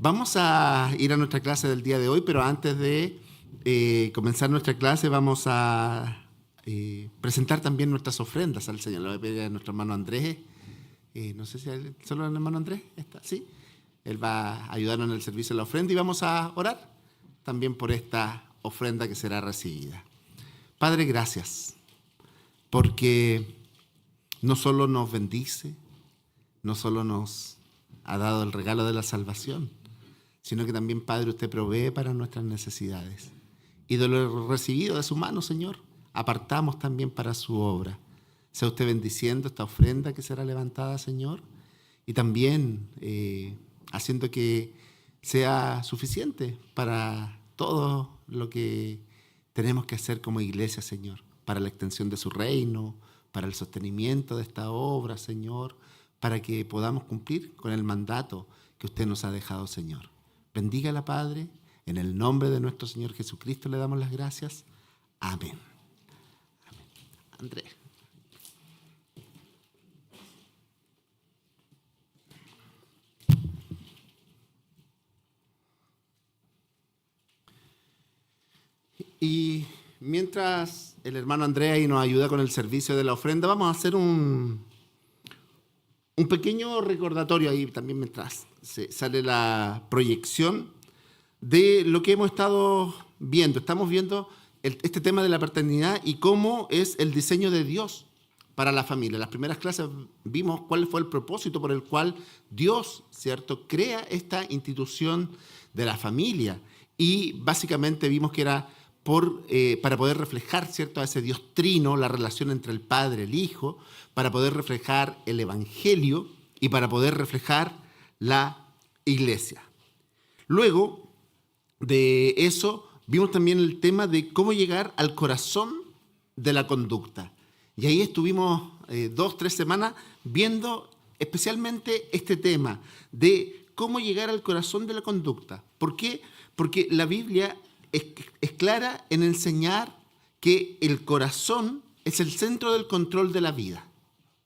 Vamos a ir a nuestra clase del día de hoy, pero antes de comenzar nuestra clase vamos a presentar también nuestras ofrendas al Señor. Le voy a pedir a nuestro hermano Andrés, no sé si solo el hermano Andrés está, ¿sí? Él va a ayudarnos en el servicio de la ofrenda y vamos a orar también por esta ofrenda que será recibida. Padre, gracias, porque no solo nos bendice, no solo nos ha dado el regalo de la salvación, sino que también, Padre, usted provee para nuestras necesidades. Y de lo recibido de su mano, Señor, apartamos también para su obra. Sea usted bendiciendo esta ofrenda que será levantada, Señor, y también haciendo que sea suficiente para todo lo que tenemos que hacer como iglesia, Señor, para la extensión de su reino, para el sostenimiento de esta obra, Señor, para que podamos cumplir con el mandato que usted nos ha dejado, Señor. Bendígala, Padre, en el nombre de nuestro Señor Jesucristo le damos las gracias. Amén. Amén. Andrés. Y mientras el hermano Andrea ahí nos ayuda con el servicio de la ofrenda, vamos a hacer un pequeño recordatorio ahí también mientras sale la proyección de lo que hemos estado viendo. Estamos viendo este tema de la paternidad y cómo es el diseño de Dios para la familia. En las primeras clases vimos cuál fue el propósito por el cual Dios, ¿cierto?, crea esta institución de la familia. Y básicamente vimos que era para poder reflejar, ¿cierto?, a ese Dios trino, la relación entre el Padre y el Hijo, para poder reflejar el Evangelio y para poder reflejar la Iglesia. Luego de eso, vimos también el tema de cómo llegar al corazón de la conducta. Y ahí estuvimos 2-3 semanas viendo especialmente este tema de cómo llegar al corazón de la conducta. ¿Por qué? Porque la Biblia es clara en enseñar que el corazón es el centro del control de la vida,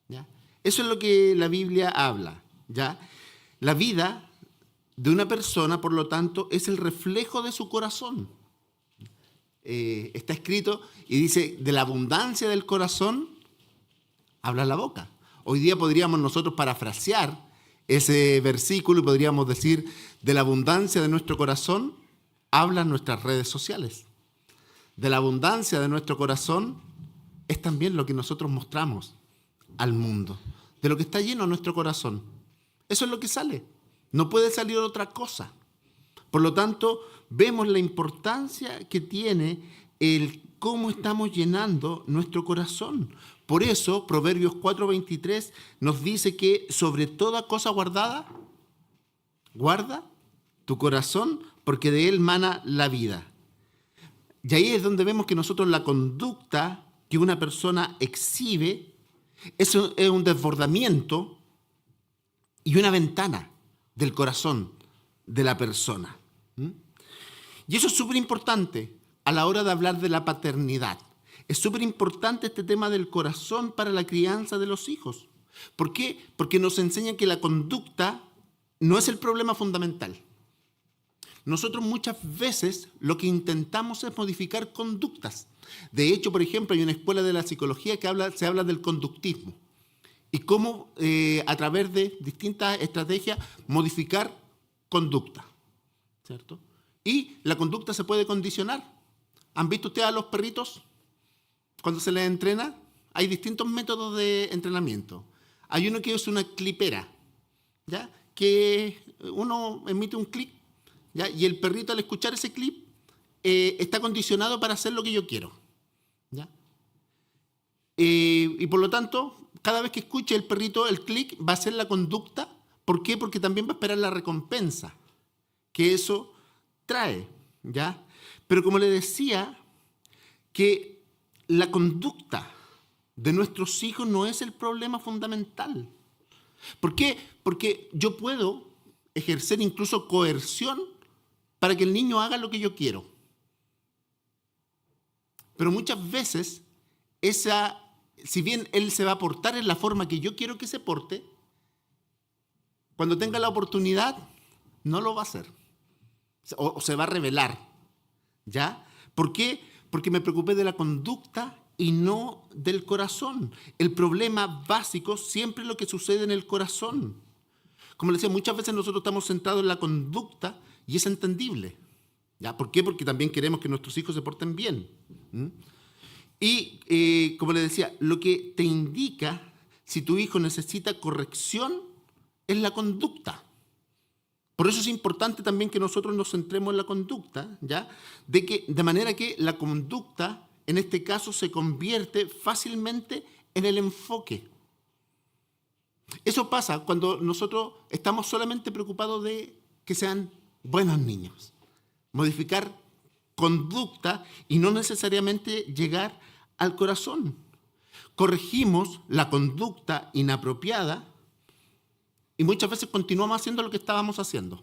¿ya? Eso es lo que la Biblia habla, ¿ya? La vida de una persona, por lo tanto, es el reflejo de su corazón. Está escrito y dice, de la abundancia del corazón habla la boca. Hoy día podríamos nosotros parafrasear ese versículo y podríamos decir, de la abundancia de nuestro corazón hablan nuestras redes sociales. De la abundancia de nuestro corazón es también lo que nosotros mostramos al mundo. De lo que está lleno nuestro corazón. Eso es lo que sale. No puede salir otra cosa. Por lo tanto, vemos la importancia que tiene el cómo estamos llenando nuestro corazón. Por eso, Proverbios 4:23 nos dice que sobre toda cosa guardada, guarda tu corazón, porque de él mana la vida. Y ahí es donde vemos que nosotros la conducta que una persona exhibe es un desbordamiento y una ventana del corazón de la persona. Y eso es súper importante a la hora de hablar de la paternidad. Es súper importante este tema del corazón para la crianza de los hijos. ¿Por qué? Porque nos enseña que la conducta no es el problema fundamental. Nosotros muchas veces lo que intentamos es modificar conductas. De hecho, por ejemplo, hay una escuela de la psicología que se habla del conductismo y cómo a través de distintas estrategias modificar conducta, ¿cierto? Y la conducta se puede condicionar. ¿Han visto ustedes a los perritos cuando se les entrena? Hay distintos métodos de entrenamiento. Hay uno que es una clipera, ¿ya? Que uno emite un clic, ¿ya? Y el perrito al escuchar ese clip está condicionado para hacer lo que yo quiero, ¿ya? Y por lo tanto, cada vez que escuche el perrito el clic, va a hacer la conducta. ¿Por qué? Porque también va a esperar la recompensa que eso trae, ¿ya? Pero como le decía, que la conducta de nuestros hijos no es el problema fundamental. ¿Por qué? Porque yo puedo ejercer incluso coerción para que el niño haga lo que yo quiero. Pero muchas veces, si bien él se va a portar en la forma que yo quiero que se porte, cuando tenga la oportunidad, no lo va a hacer. O se va a revelar. ¿Ya? ¿Por qué? Porque me preocupé de la conducta y no del corazón. El problema básico siempre es lo que sucede en el corazón. Como les decía, muchas veces nosotros estamos centrados en la conducta y es entendible. ¿Ya? ¿Por qué? Porque también queremos que nuestros hijos se porten bien. Y, como les decía, lo que te indica si tu hijo necesita corrección es la conducta. Por eso es importante también que nosotros nos centremos en la conducta, ¿ya? De manera que la conducta, en este caso, se convierte fácilmente en el enfoque. Eso pasa cuando nosotros estamos solamente preocupados de que sean buenos niños. Modificar conducta y no necesariamente llegar al corazón. Corregimos la conducta inapropiada y muchas veces continuamos haciendo lo que estábamos haciendo,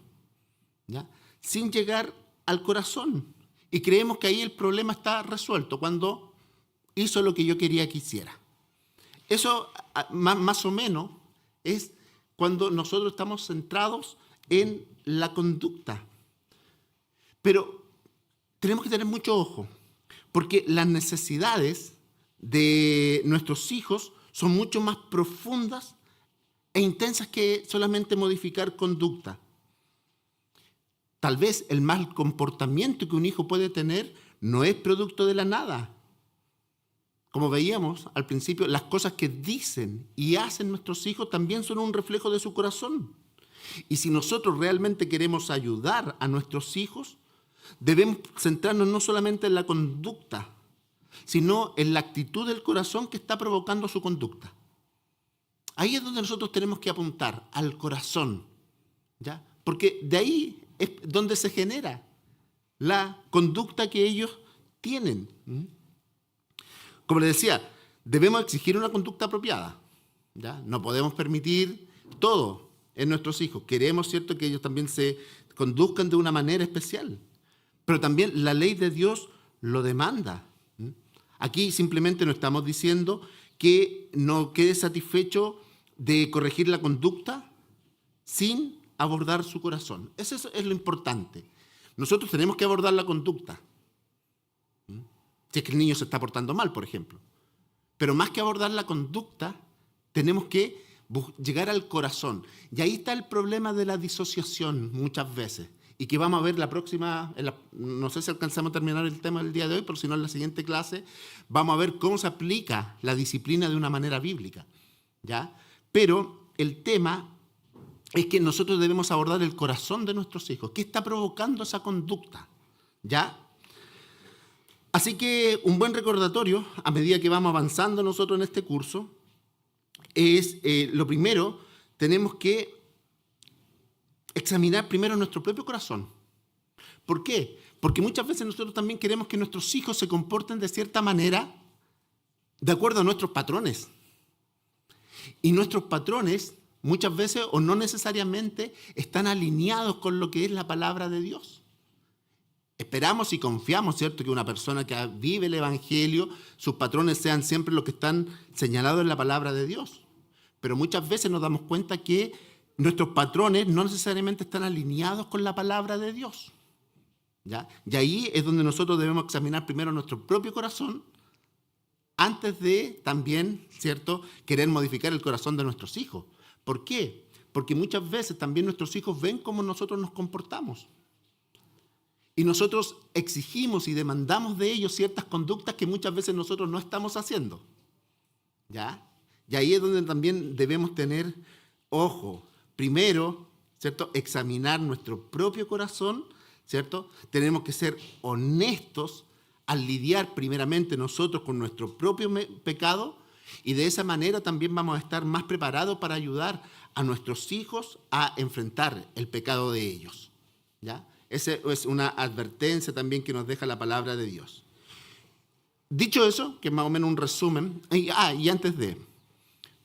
¿ya? Sin llegar al corazón. Y creemos que ahí el problema está resuelto cuando hizo lo que yo quería que hiciera. Eso más o menos es cuando nosotros estamos centrados en la conducta. Pero tenemos que tener mucho ojo, porque las necesidades de nuestros hijos son mucho más profundas e intensas que solamente modificar conducta. Tal vez el mal comportamiento que un hijo puede tener no es producto de la nada. Como veíamos al principio, las cosas que dicen y hacen nuestros hijos también son un reflejo de su corazón. Y si nosotros realmente queremos ayudar a nuestros hijos, debemos centrarnos no solamente en la conducta, sino en la actitud del corazón que está provocando su conducta. Ahí es donde nosotros tenemos que apuntar, al corazón, ¿ya? Porque de ahí es donde se genera la conducta que ellos tienen. Como les decía, debemos exigir una conducta apropiada, ¿ya? No podemos permitir todo en nuestros hijos. Queremos, ¿cierto?, que ellos también se conduzcan de una manera especial. Pero también la ley de Dios lo demanda. Aquí simplemente no estamos diciendo que no quede satisfecho de corregir la conducta sin abordar su corazón. Eso es lo importante. Nosotros tenemos que abordar la conducta. Si es que el niño se está portando mal, por ejemplo. Pero más que abordar la conducta, tenemos que llegar al corazón. Y ahí está el problema de la disociación muchas veces. Y que vamos a ver la próxima, no sé si alcanzamos a terminar el tema del día de hoy, pero si no en la siguiente clase, vamos a ver cómo se aplica la disciplina de una manera bíblica, ¿ya? Pero el tema es que nosotros debemos abordar el corazón de nuestros hijos. ¿Qué está provocando esa conducta? ¿Ya? Así que un buen recordatorio, a medida que vamos avanzando nosotros en este curso, es, lo primero, tenemos que examinar primero nuestro propio corazón. ¿Por qué? Porque muchas veces nosotros también queremos que nuestros hijos se comporten de cierta manera de acuerdo a nuestros patrones. Y nuestros patrones muchas veces o no necesariamente están alineados con lo que es la palabra de Dios. Esperamos y confiamos, ¿cierto?, que una persona que vive el Evangelio, sus patrones sean siempre los que están señalados en la palabra de Dios. Pero muchas veces nos damos cuenta que nuestros patrones no necesariamente están alineados con la palabra de Dios, ¿ya? Y ahí es donde nosotros debemos examinar primero nuestro propio corazón antes de también, ¿cierto?, querer modificar el corazón de nuestros hijos. ¿Por qué? Porque muchas veces también nuestros hijos ven cómo nosotros nos comportamos. Y nosotros exigimos y demandamos de ellos ciertas conductas que muchas veces nosotros no estamos haciendo, ¿ya? Y ahí es donde también debemos tener ojo. Primero, ¿cierto?, examinar nuestro propio corazón, ¿cierto? Tenemos que ser honestos al lidiar primeramente nosotros con nuestro propio pecado y de esa manera también vamos a estar más preparados para ayudar a nuestros hijos a enfrentar el pecado de ellos, ¿ya? Esa es una advertencia también que nos deja la palabra de Dios. Dicho eso, que es más o menos un resumen, y antes de,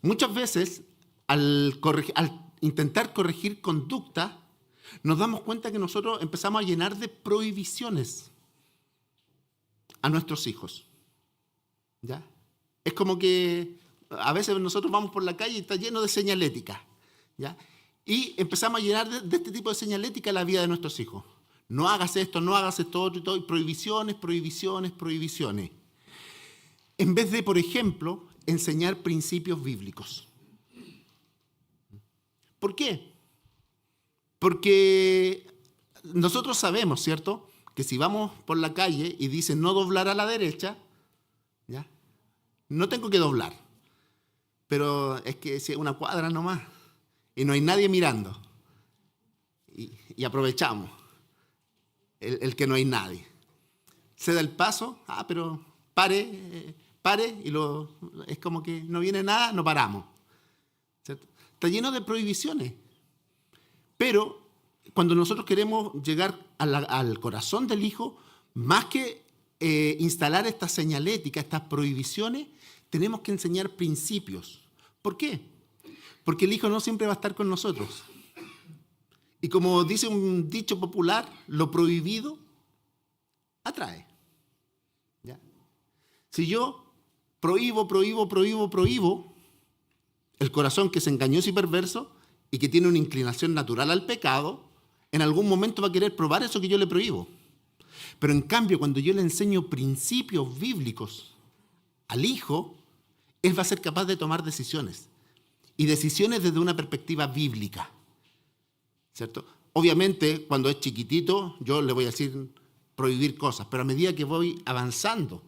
muchas veces al intentar corregir conducta, nos damos cuenta que nosotros empezamos a llenar de prohibiciones a nuestros hijos, ¿ya? Es como que a veces nosotros vamos por la calle y está lleno de señalética, ¿ya? Y empezamos a llenar de este tipo de señalética la vida de nuestros hijos. No hagas esto, no hagas esto, otro y todo. Y prohibiciones, prohibiciones, prohibiciones. En vez de, por ejemplo, enseñar principios bíblicos. ¿Por qué? Porque nosotros sabemos, ¿cierto?, que si vamos por la calle y dicen no doblar a la derecha, ¿ya?, no tengo que doblar. Pero es que si es una cuadra nomás y no hay nadie mirando y aprovechamos el que no hay nadie. Se da el paso, pero pare, y es como que no viene nada, no paramos. ¿Cierto? Está lleno de prohibiciones. Pero cuando nosotros queremos llegar al corazón del hijo, más que instalar esta señalética, estas prohibiciones, tenemos que enseñar principios. ¿Por qué? Porque el hijo no siempre va a estar con nosotros. Y como dice un dicho popular, lo prohibido atrae. ¿Ya? Si yo prohíbo, el corazón que es engañoso y perverso y que tiene una inclinación natural al pecado, en algún momento va a querer probar eso que yo le prohíbo. Pero en cambio, cuando yo le enseño principios bíblicos al hijo, él va a ser capaz de tomar decisiones. Y decisiones desde una perspectiva bíblica. ¿Cierto? Obviamente, cuando es chiquitito, yo le voy a decir prohibir cosas, pero a medida que voy avanzando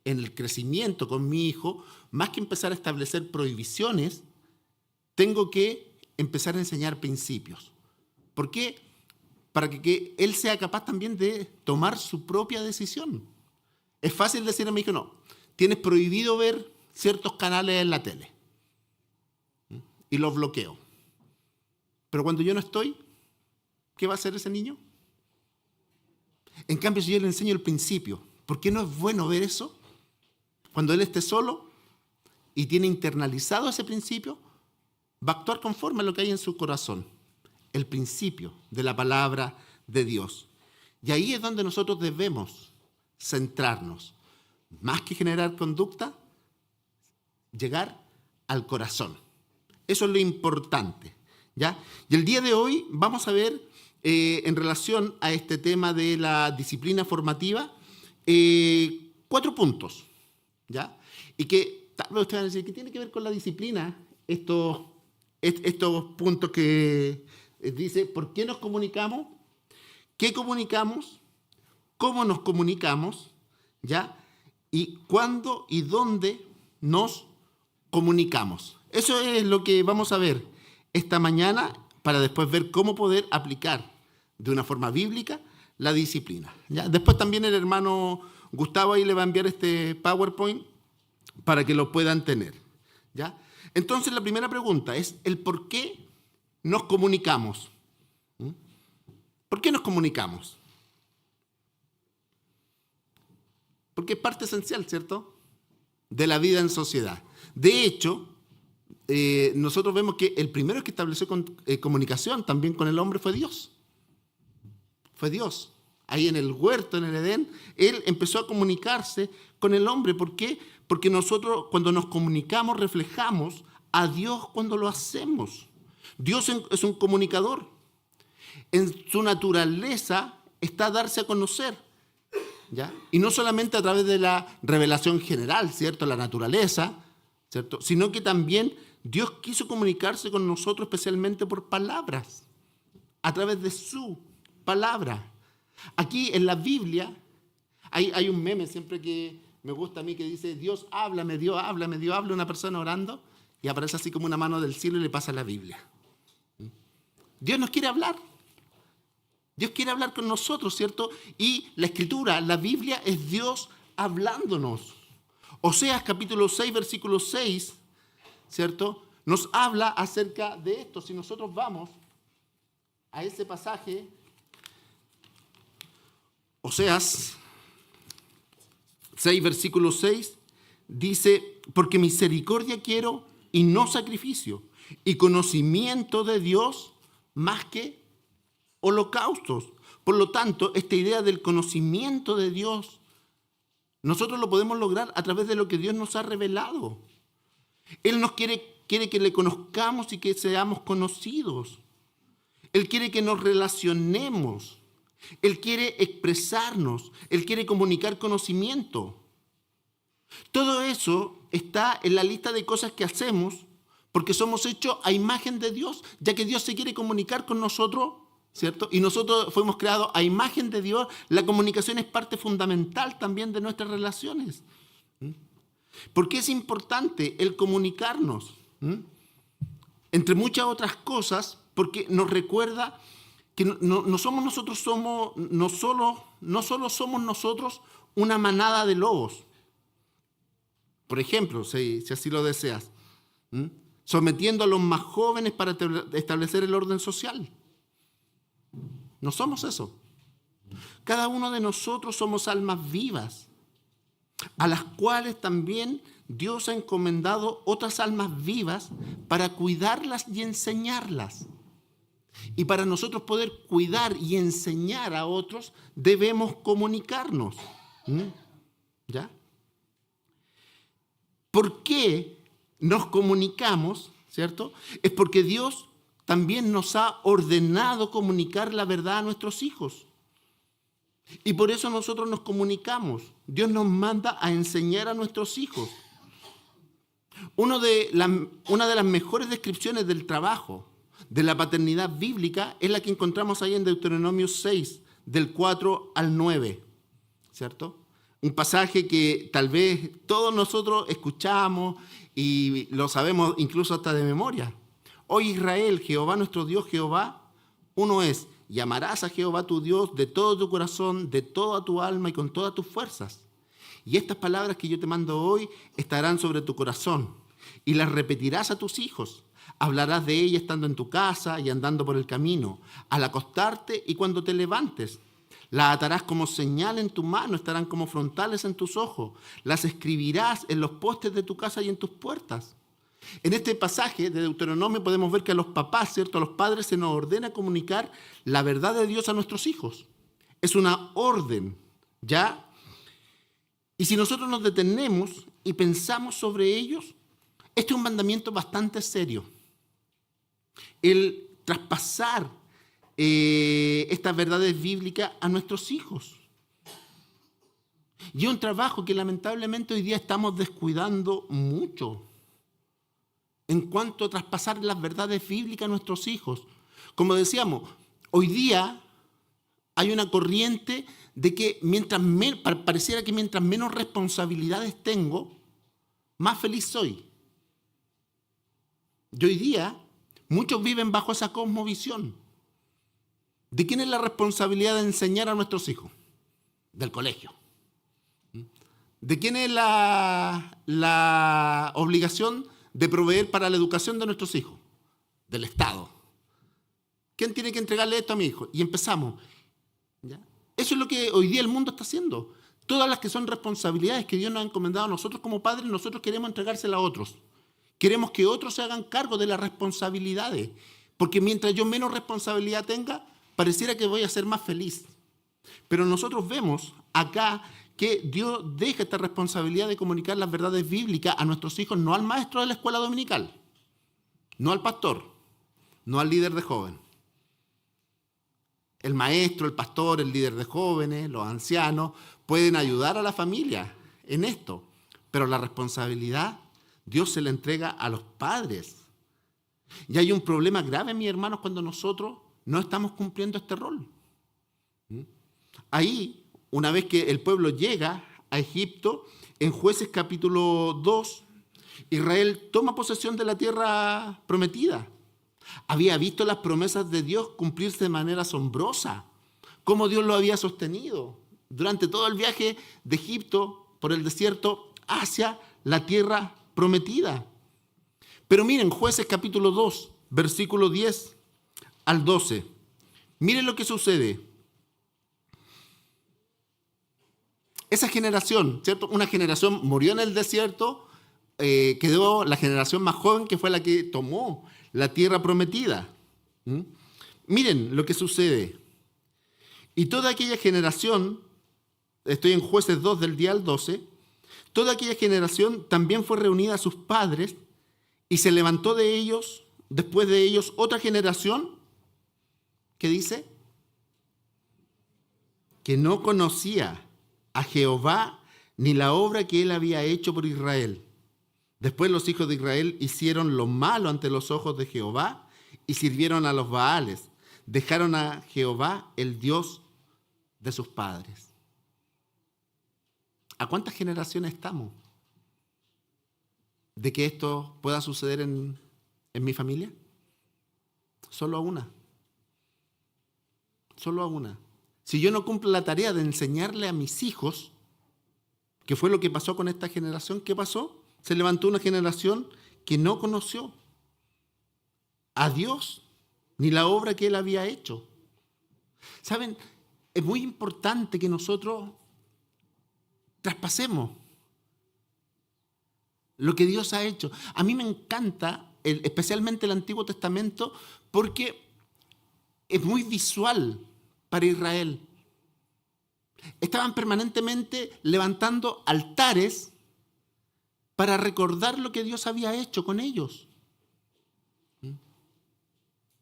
en el crecimiento con mi hijo, más que empezar a establecer prohibiciones, tengo que empezar a enseñar principios. ¿Por qué? Para que él sea capaz también de tomar su propia decisión. Es fácil decir a mi hijo, no, tienes prohibido ver ciertos canales en la tele. Y los bloqueo. Pero cuando yo no estoy, ¿qué va a hacer ese niño? En cambio, si yo le enseño el principio, ¿por qué no es bueno ver eso? Cuando él esté solo y tiene internalizado ese principio, va a actuar conforme a lo que hay en su corazón. El principio de la palabra de Dios. Y ahí es donde nosotros debemos centrarnos. Más que generar conducta, llegar al corazón. Eso es lo importante, ¿ya? Y el día de hoy vamos a ver, en relación a este tema de la disciplina formativa, 4 puntos, ¿ya? Y que tal vez ustedes van a decir, ¿qué tiene que ver con la disciplina? Estos puntos que dice, ¿por qué nos comunicamos? ¿Qué comunicamos? ¿Cómo nos comunicamos? ¿Ya? Y cuándo y dónde nos comunicamos. Eso es lo que vamos a ver esta mañana para después ver cómo poder aplicar de una forma bíblica la disciplina. ¿Ya? Después también el hermano Gustavo ahí le va a enviar este PowerPoint para que lo puedan tener. ¿Ya? Entonces la primera pregunta es el por qué nos comunicamos. ¿Por qué nos comunicamos? Porque es parte esencial, ¿cierto?, de la vida en sociedad. De hecho, nosotros vemos que el primero que estableció comunicación también con el hombre fue Dios. Fue Dios. Ahí en el huerto, en el Edén, Él empezó a comunicarse con el hombre. ¿Por qué? Porque nosotros cuando nos comunicamos reflejamos a Dios cuando lo hacemos. Dios es un comunicador. En su naturaleza está darse a conocer. ¿Ya? Y no solamente a través de la revelación general, ¿cierto?, la naturaleza, ¿cierto?, sino que también Dios quiso comunicarse con nosotros especialmente por palabras, a través de su palabra. Aquí en la Biblia hay un meme siempre que me gusta a mí que dice, Dios háblame, Dios háblame, Dios habla, una persona orando y aparece así como una mano del cielo y le pasa la Biblia. Dios nos quiere hablar. Dios quiere hablar con nosotros, ¿cierto? Y la Escritura, la Biblia, es Dios hablándonos. Oseas capítulo 6, versículo 6, ¿cierto?, nos habla acerca de esto. Si nosotros vamos a ese pasaje, Oseas 6, versículo 6, dice, porque misericordia quiero y no sacrificio, y conocimiento de Dios más que holocaustos. Por lo tanto, esta idea del conocimiento de Dios, nosotros lo podemos lograr a través de lo que Dios nos ha revelado. Él nos quiere que le conozcamos y que seamos conocidos. Él quiere que nos relacionemos. Él quiere expresarnos. Él quiere comunicar conocimiento. Todo eso está en la lista de cosas que hacemos porque somos hechos a imagen de Dios, ya que Dios se quiere comunicar con nosotros, ¿cierto? Y nosotros fuimos creados a imagen de Dios. La comunicación es parte fundamental también de nuestras relaciones. ¿Por qué es importante el comunicarnos? Entre muchas otras cosas, porque nos recuerda que no solo somos nosotros una manada de lobos. Por ejemplo, si así lo deseas, sometiendo a los más jóvenes para establecer el orden social. No somos eso. Cada uno de nosotros somos almas vivas, a las cuales también Dios ha encomendado otras almas vivas para cuidarlas y enseñarlas. Y para nosotros poder cuidar y enseñar a otros, debemos comunicarnos. ¿Ya? ¿Por qué nos comunicamos? ¿Cierto? Es porque Dios también nos ha ordenado comunicar la verdad a nuestros hijos. Y por eso nosotros nos comunicamos. Dios nos manda a enseñar a nuestros hijos. Una de las mejores descripciones del trabajo de la paternidad bíblica es la que encontramos ahí en Deuteronomio 6, del 4 al 9, ¿cierto? Un pasaje que tal vez todos nosotros escuchamos y lo sabemos incluso hasta de memoria. Oye Israel, Jehová nuestro Dios, Jehová, uno es. Y amarás a Jehová tu Dios de todo tu corazón, de toda tu alma y con todas tus fuerzas. Y estas palabras que yo te mando hoy estarán sobre tu corazón y las repetirás a tus hijos. Hablarás de ellas estando en tu casa y andando por el camino, al acostarte y cuando te levantes. Las atarás como señal en tu mano, estarán como frontales en tus ojos. Las escribirás en los postes de tu casa y en tus puertas. En este pasaje de Deuteronomio podemos ver que a los papás, ¿cierto? A los padres se nos ordena comunicar la verdad de Dios a nuestros hijos. Es una orden, ¿ya? Y si nosotros nos detenemos y pensamos sobre ellos, este es un mandamiento bastante serio. El traspasar estas verdades bíblicas a nuestros hijos. Y es un trabajo que lamentablemente hoy día estamos descuidando mucho en cuanto a traspasar las verdades bíblicas a nuestros hijos. Como decíamos, hoy día hay una corriente de que pareciera que mientras menos responsabilidades tengo, más feliz soy. Y hoy día muchos viven bajo esa cosmovisión. ¿De quién es la responsabilidad de enseñar a nuestros hijos? Del colegio. ¿De quién es la obligación de proveer para la educación de nuestros hijos? Del Estado. ¿Quién tiene que entregarle esto a mi hijo? Y empezamos. ¿Ya? Eso es lo que hoy día el mundo está haciendo. Todas las que son responsabilidades que Dios nos ha encomendado a nosotros como padres, nosotros queremos entregárselas a otros. Queremos que otros se hagan cargo de las responsabilidades. Porque mientras yo menos responsabilidad tenga, pareciera que voy a ser más feliz. Pero nosotros vemos acá que Dios deja esta responsabilidad de comunicar las verdades bíblicas a nuestros hijos, no al maestro de la escuela dominical, no al pastor, no al líder de jóvenes. El maestro, el pastor, el líder de jóvenes, los ancianos, pueden ayudar a la familia en esto, pero la responsabilidad Dios se la entrega a los padres. Y hay un problema grave, mis hermanos, cuando nosotros no estamos cumpliendo este rol. Ahí, una vez que el pueblo llega a Egipto, en Jueces capítulo 2, Israel toma posesión de la tierra prometida. Había visto las promesas de Dios cumplirse de manera asombrosa, cómo Dios lo había sostenido durante todo el viaje de Egipto por el desierto hacia la tierra prometida. Pero miren, Jueces capítulo 2, versículo 10 al 12. Miren lo que sucede. Esa generación, ¿cierto? Una generación murió en el desierto, quedó la generación más joven que fue la que tomó la tierra prometida. Miren lo que sucede. Y toda aquella generación, estoy en Jueces 2 del 10 al 12, toda aquella generación también fue reunida a sus padres y se levantó de ellos, después de ellos, otra generación ¿Qué dice? Que no conocía a Jehová ni la obra que él había hecho por Israel. Después los hijos de Israel hicieron lo malo ante los ojos de Jehová y sirvieron a los Baales. Dejaron a Jehová, el Dios de sus padres. ¿A cuántas generaciones estamos de que esto pueda suceder en mi familia? Solo a una. Solo a una. Si yo no cumplo la tarea de enseñarle a mis hijos, que fue lo que pasó con esta generación, ¿qué pasó? Se levantó una generación que no conoció a Dios ni la obra que él había hecho. ¿Saben? Es muy importante que nosotros traspasemos lo que Dios ha hecho. A mí me encanta, especialmente el Antiguo Testamento, porque es muy visual para Israel. Estaban permanentemente levantando altares para recordar lo que Dios había hecho con ellos.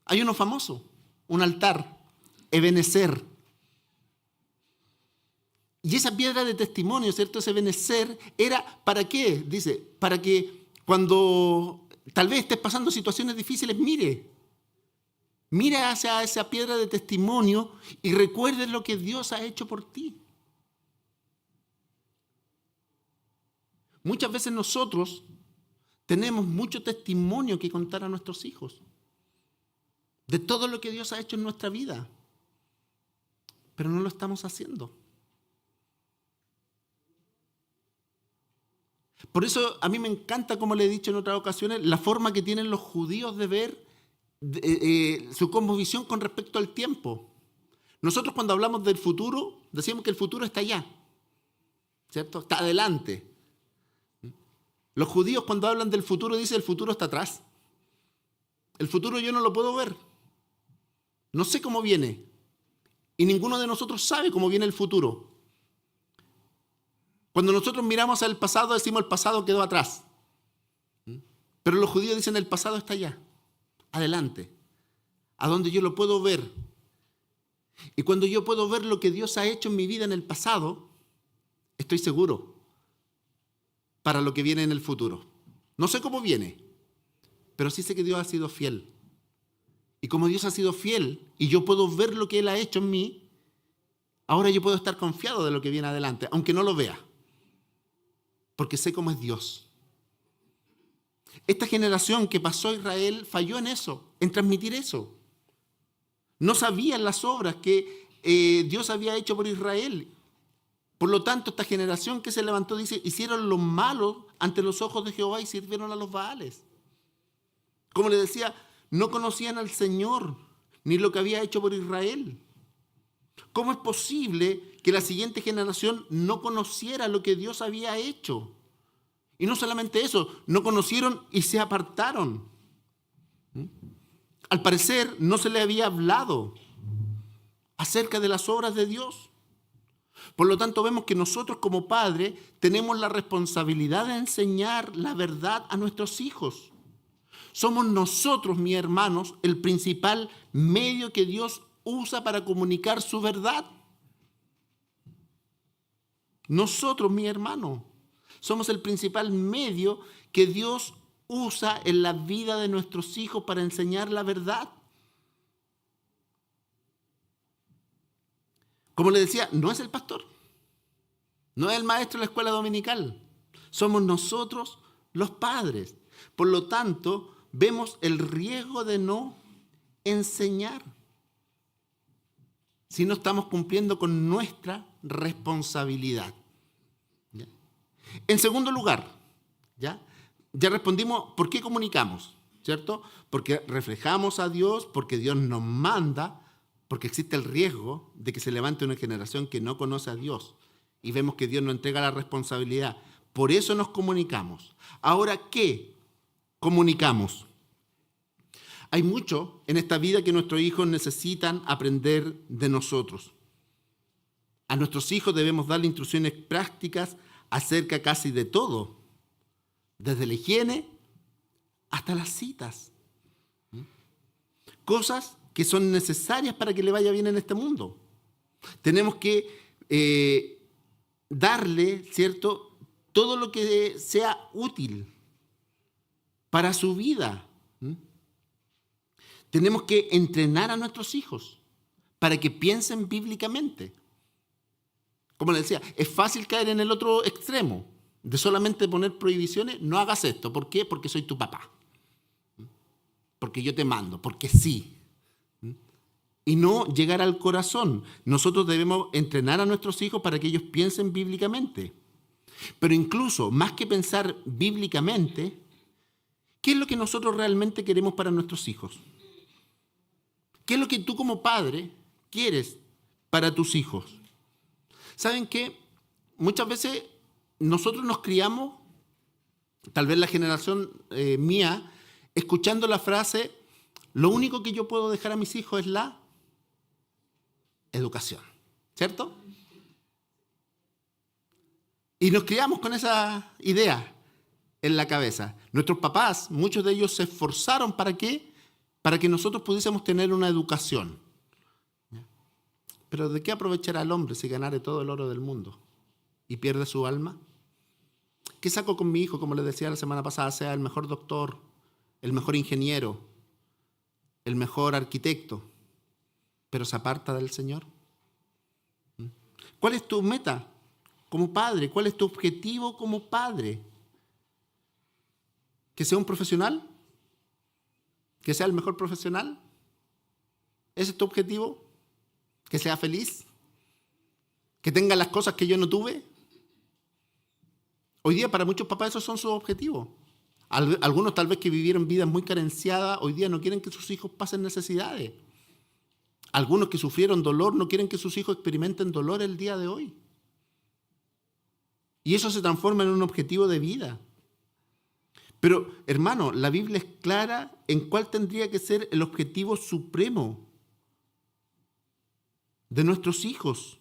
Hay uno famoso, un altar, Ebenezer. Y esa piedra de testimonio, ¿cierto? Ese Ebenezer era, ¿para qué? Dice, para que cuando tal vez estés pasando situaciones difíciles, mire hacia esa piedra de testimonio y recuerdes lo que Dios ha hecho por ti. Muchas veces nosotros tenemos mucho testimonio que contar a nuestros hijos de todo lo que Dios ha hecho en nuestra vida, pero no lo estamos haciendo. Por eso a mí me encanta, como le he dicho en otras ocasiones, la forma que tienen los judíos de ver su cosmovisión con respecto al tiempo. Nosotros cuando hablamos del futuro, decimos que el futuro está allá, ¿cierto? Está adelante. Los judíos cuando hablan del futuro dicen el futuro está atrás. El futuro yo no lo puedo ver. No sé cómo viene. Y ninguno de nosotros sabe cómo viene el futuro. Cuando nosotros miramos al pasado decimos el pasado quedó atrás. Pero los judíos dicen el pasado está allá, adelante, a donde yo lo puedo ver. Y cuando yo puedo ver lo que Dios ha hecho en mi vida en el pasado, estoy seguro para lo que viene en el futuro. No sé cómo viene, pero sí sé que Dios ha sido fiel. Y como Dios ha sido fiel y yo puedo ver lo que Él ha hecho en mí, ahora yo puedo estar confiado de lo que viene adelante, aunque no lo vea, porque sé cómo es Dios. Esta generación que pasó a Israel falló en eso, en transmitir eso. No sabían las obras que Dios había hecho por Israel. Por lo tanto, esta generación que se levantó dice, hicieron lo malo ante los ojos de Jehová y sirvieron a los Baales. Como le decía, no conocían al Señor ni lo que había hecho por Israel. ¿Cómo es posible que la siguiente generación no conociera lo que Dios había hecho? Y no solamente eso, no conocieron y se apartaron. Al parecer no se le había hablado acerca de las obras de Dios. Por lo tanto, vemos que nosotros como padres tenemos la responsabilidad de enseñar la verdad a nuestros hijos. Somos nosotros, mis hermanos, el principal medio que Dios usa para comunicar su verdad. Nosotros, mis hermanos, somos el principal medio que Dios usa en la vida de nuestros hijos para enseñar la verdad. Como le decía, no es el pastor, no es el maestro de la escuela dominical, somos nosotros los padres. Por lo tanto, vemos el riesgo de no enseñar si no estamos cumpliendo con nuestra responsabilidad. ¿Ya? En segundo lugar, ya respondimos por qué comunicamos, ¿cierto? Porque reflejamos a Dios, porque Dios nos manda, porque existe el riesgo de que se levante una generación que no conoce a Dios y vemos que Dios nos entrega la responsabilidad. Por eso nos comunicamos. Ahora, ¿qué comunicamos? Hay mucho en esta vida que nuestros hijos necesitan aprender de nosotros. A nuestros hijos debemos darle instrucciones prácticas acerca casi de todo, desde la higiene hasta las citas. Cosas que son necesarias para que le vaya bien en este mundo. Tenemos que darle, ¿cierto?, todo lo que sea útil para su vida. Tenemos que entrenar a nuestros hijos para que piensen bíblicamente. Como les decía, es fácil caer en el otro extremo, de solamente poner prohibiciones. No hagas esto. ¿Por qué? Porque soy tu papá. Porque yo te mando, porque sí. Y no llegar al corazón. Nosotros debemos entrenar a nuestros hijos para que ellos piensen bíblicamente. Pero incluso, más que pensar bíblicamente, ¿qué es lo que nosotros realmente queremos para nuestros hijos? ¿Qué es lo que tú como padre quieres para tus hijos? ¿Saben qué? Muchas veces nosotros nos criamos, tal vez la generación mía, escuchando la frase, lo único que yo puedo dejar a mis hijos es la educación, ¿cierto? Y nos criamos con esa idea en la cabeza. Nuestros papás, muchos de ellos se esforzaron ¿para qué? Para que nosotros pudiésemos tener una educación. Pero ¿de qué aprovechará el hombre si ganare todo el oro del mundo y pierde su alma? ¿Qué saco con mi hijo, como les decía la semana pasada, sea el mejor doctor, el mejor ingeniero, el mejor arquitecto, pero se aparta del Señor? ¿Cuál es tu meta como padre? ¿Cuál es tu objetivo como padre? ¿Que sea un profesional? ¿Que sea el mejor profesional? ¿Ese es tu objetivo? ¿Que sea feliz? ¿Que tenga las cosas que yo no tuve? Hoy día para muchos papás esos son sus objetivos. Algunos tal vez que vivieron vidas muy carenciadas, hoy día no quieren que sus hijos pasen necesidades. Algunos que sufrieron dolor no quieren que sus hijos experimenten dolor el día de hoy. Y eso se transforma en un objetivo de vida. Pero, hermano, la Biblia es clara en cuál tendría que ser el objetivo supremo de nuestros hijos.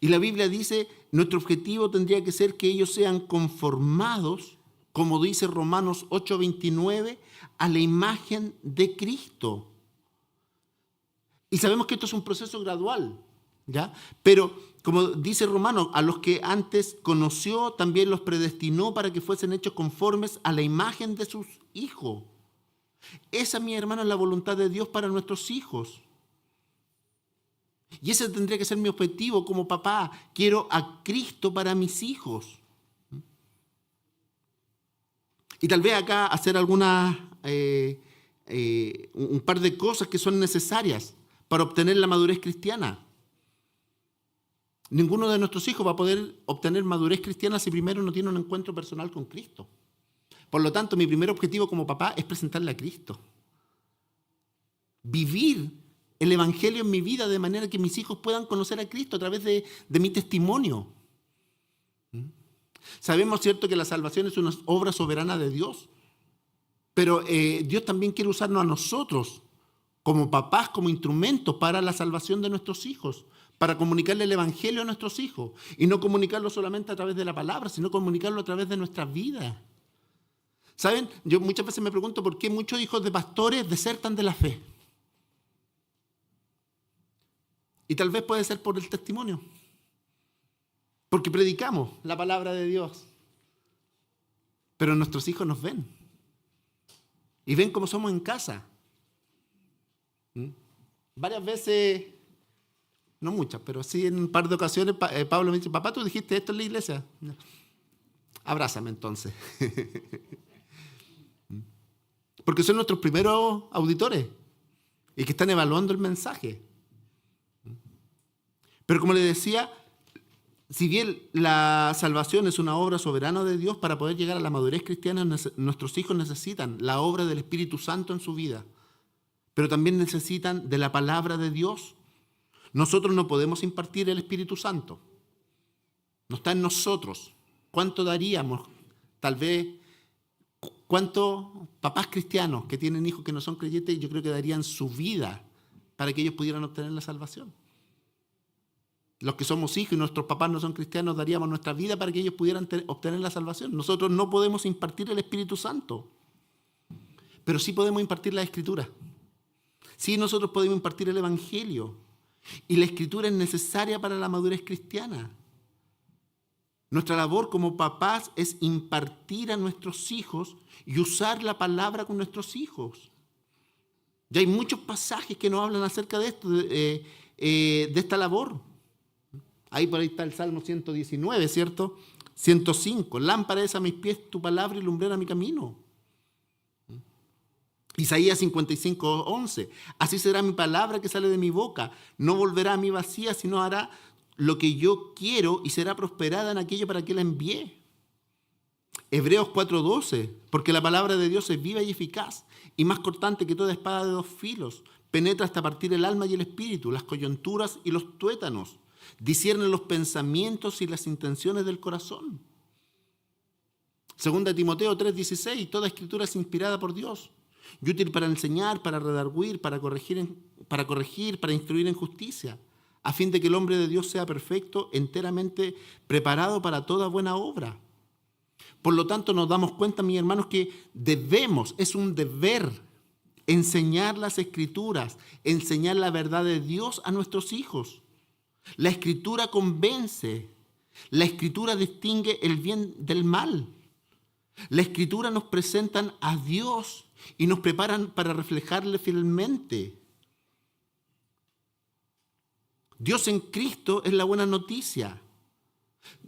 Y la Biblia dice, nuestro objetivo tendría que ser que ellos sean conformados, como dice Romanos 8:29, a la imagen de Cristo. Y sabemos que esto es un proceso gradual, ¿ya? Pero, como dice Romanos, a los que antes conoció, también los predestinó para que fuesen hechos conformes a la imagen de sus hijos. Esa, mi hermano, es la voluntad de Dios para nuestros hijos. Y ese tendría que ser mi objetivo como papá. Quiero a Cristo para mis hijos. Y tal vez acá hacer un par de cosas que son necesarias para obtener la madurez cristiana. Ninguno de nuestros hijos va a poder obtener madurez cristiana si primero no tiene un encuentro personal con Cristo. Por lo tanto, mi primer objetivo como papá es presentarle a Cristo. Vivir el Evangelio en mi vida de manera que mis hijos puedan conocer a Cristo a través de mi testimonio. Sabemos, ¿cierto?, que la salvación es una obra soberana de Dios, pero Dios también quiere usarnos a nosotros como papás, como instrumentos para la salvación de nuestros hijos, para comunicarle el Evangelio a nuestros hijos, y no comunicarlo solamente a través de la palabra, sino comunicarlo a través de nuestras vidas. ¿Saben? Yo muchas veces me pregunto por qué muchos hijos de pastores desertan de la fe. Y tal vez puede ser por el testimonio. Porque predicamos la palabra de Dios. Pero nuestros hijos nos ven. Y ven cómo somos en casa. Varias veces, no muchas, pero sí en un par de ocasiones, Pablo me dice, papá, ¿tú dijiste esto en la iglesia? Abrázame entonces. Porque son nuestros primeros auditores y que están evaluando el mensaje. Pero como les decía, si bien la salvación es una obra soberana de Dios, para poder llegar a la madurez cristiana, nuestros hijos necesitan la obra del Espíritu Santo en su vida, pero también necesitan de la palabra de Dios. Nosotros no podemos impartir el Espíritu Santo. No está en nosotros. ¿Cuánto daríamos? Tal vez, ¿cuántos papás cristianos que tienen hijos que no son creyentes, yo creo que darían su vida para que ellos pudieran obtener la salvación? Los que somos hijos y nuestros papás no son cristianos, daríamos nuestra vida para que ellos pudieran obtener la salvación. Nosotros no podemos impartir el Espíritu Santo. pero sí podemos impartir la Escritura. Sí, nosotros podemos impartir el Evangelio. Y la Escritura es necesaria para la madurez cristiana. Nuestra labor como papás es impartir a nuestros hijos y usar la palabra con nuestros hijos. Ya hay muchos pasajes que nos hablan acerca de esto, de esta labor. Ahí por ahí está el Salmo 119, ¿cierto? 105. Lámpara es a mis pies tu palabra y lumbrera mi camino. Isaías 55, 11. Así será mi palabra que sale de mi boca. No volverá a mí vacía, sino hará lo que yo quiero y será prosperada en aquello para que la envié. Hebreos 4:12. Porque la palabra de Dios es viva y eficaz y más cortante que toda espada de 2 filos. Penetra hasta partir el alma y el espíritu, las coyunturas y los tuétanos. Discierne los pensamientos y las intenciones del corazón. Segunda Timoteo 3:16. Toda escritura es inspirada por Dios y útil para enseñar, para redarguir, para corregir, para instruir en justicia, a fin de que el hombre de Dios sea perfecto, enteramente preparado para toda buena obra. Por lo tanto, nos damos cuenta, mis hermanos, que es un deber, enseñar las Escrituras, enseñar la verdad de Dios a nuestros hijos. La Escritura convence, la Escritura distingue el bien del mal. La Escritura nos presentan a Dios y nos preparan para reflejarle fielmente. Dios en Cristo es la buena noticia.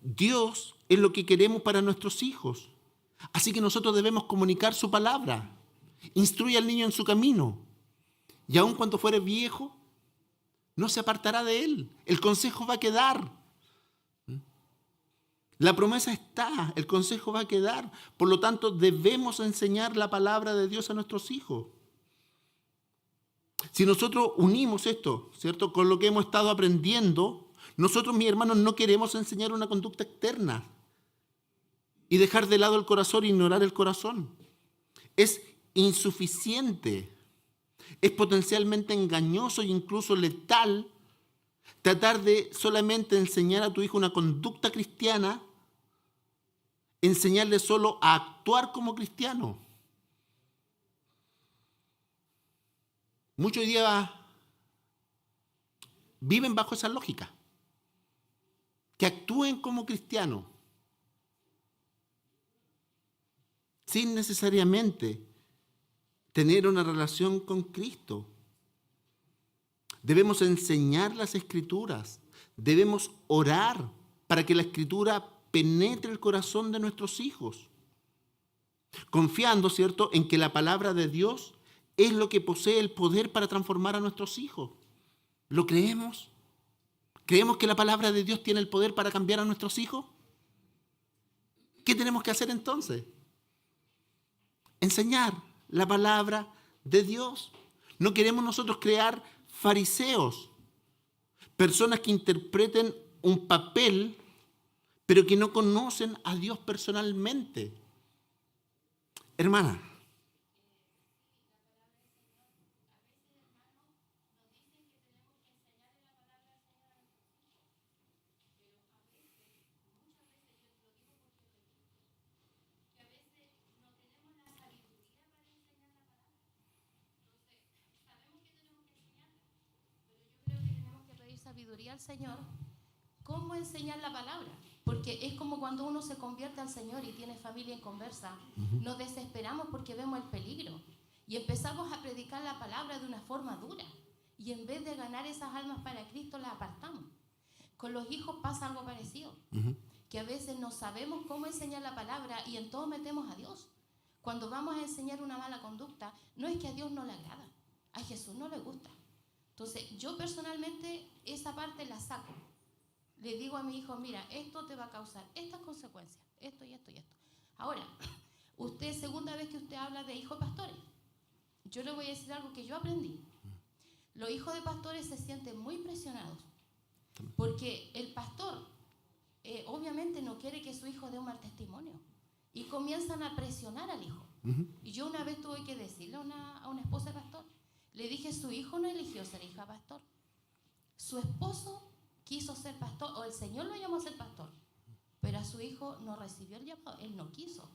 Dios es lo que queremos para nuestros hijos. Así que nosotros debemos comunicar su palabra. Instruye al niño en su camino. Y aun cuando fuere viejo, no se apartará de él. El consejo va a quedar. La promesa está, el consejo va a quedar. Por lo tanto, debemos enseñar la palabra de Dios a nuestros hijos. Si nosotros unimos esto, ¿cierto?, con lo que hemos estado aprendiendo, nosotros, mis hermanos, no queremos enseñar una conducta externa y dejar de lado el corazón e ignorar el corazón. Es insuficiente, es potencialmente engañoso e incluso letal tratar de solamente enseñar a tu hijo una conducta cristiana, enseñarle solo a actuar como cristiano. Muchos hoy día viven bajo esa lógica, que actúen como cristianos, sin necesariamente tener una relación con Cristo. Debemos enseñar las Escrituras, debemos orar para que la Escritura penetre el corazón de nuestros hijos, confiando, ¿cierto?, en que la palabra de Dios es lo que posee el poder para transformar a nuestros hijos. ¿Lo creemos? ¿Creemos que la palabra de Dios tiene el poder para cambiar a nuestros hijos? ¿Qué tenemos que hacer entonces? Enseñar la palabra de Dios. No queremos nosotros crear fariseos, personas que interpreten un papel, pero que no conocen a Dios personalmente. Hermana. Sabiduría al Señor, cómo enseñar la palabra, porque es como cuando uno se convierte al Señor y tiene familia en conversa. Nos desesperamos porque vemos el peligro y empezamos a predicar la palabra de una forma dura, y en vez de ganar esas almas para Cristo, las apartamos. Con los hijos pasa algo parecido, que a veces no sabemos cómo enseñar la palabra y en todo metemos a Dios. Cuando vamos a enseñar una mala conducta, no es que a Dios no le agrada, a Jesús no le gusta. Entonces, yo personalmente esa parte la saco. Le digo a mi hijo, mira, esto te va a causar estas consecuencias, esto y esto y esto. Ahora, usted, segunda vez que usted habla de hijos pastores, yo le voy a decir algo que yo aprendí. Los hijos de pastores se sienten muy presionados, porque el pastor obviamente no quiere que su hijo dé un mal testimonio, y comienzan a presionar al hijo. Y yo una vez tuve que decirle a una esposa de pastor, le dije, su hijo no eligió ser hija pastor. Su esposo quiso ser pastor, o el Señor lo llamó a ser pastor, pero a su hijo no recibió el llamado, él no quiso.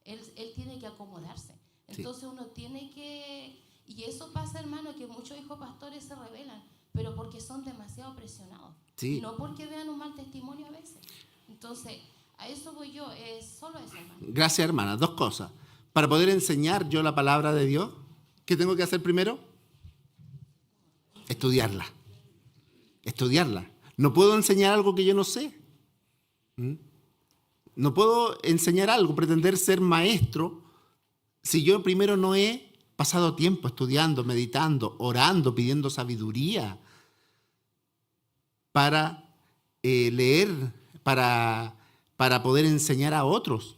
Él tiene que acomodarse. Entonces uno tiene que... Y eso pasa, hermano, que muchos hijos pastores se rebelan, pero porque son demasiado presionados. Sí. No porque vean un mal testimonio a veces. Entonces, a eso voy yo, es solo eso, hermano. Gracias, hermana. 2 cosas. Para poder enseñar yo la palabra de Dios, ¿qué tengo que hacer primero? Estudiarla. Estudiarla. No puedo enseñar algo que yo no sé. No puedo enseñar algo, pretender ser maestro, si yo primero no he pasado tiempo estudiando, meditando, orando, pidiendo sabiduría para leer, para poder enseñar a otros.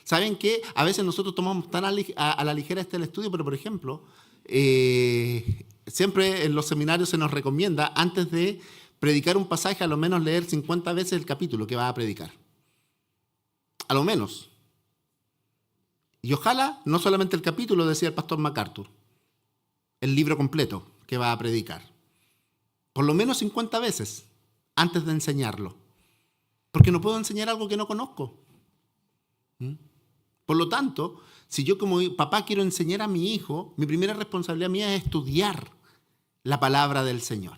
¿Saben qué? A veces nosotros tomamos tan a la ligera el estudio, pero por ejemplo, siempre en los seminarios se nos recomienda, antes de predicar un pasaje, a lo menos leer 50 veces el capítulo que va a predicar. A lo menos. Y ojalá, no solamente el capítulo, decía el pastor MacArthur, el libro completo que va a predicar. Por lo menos 50 veces antes de enseñarlo. Porque no puedo enseñar algo que no conozco. Por lo tanto, si yo como papá quiero enseñar a mi hijo, mi primera responsabilidad mía es estudiar la palabra del Señor.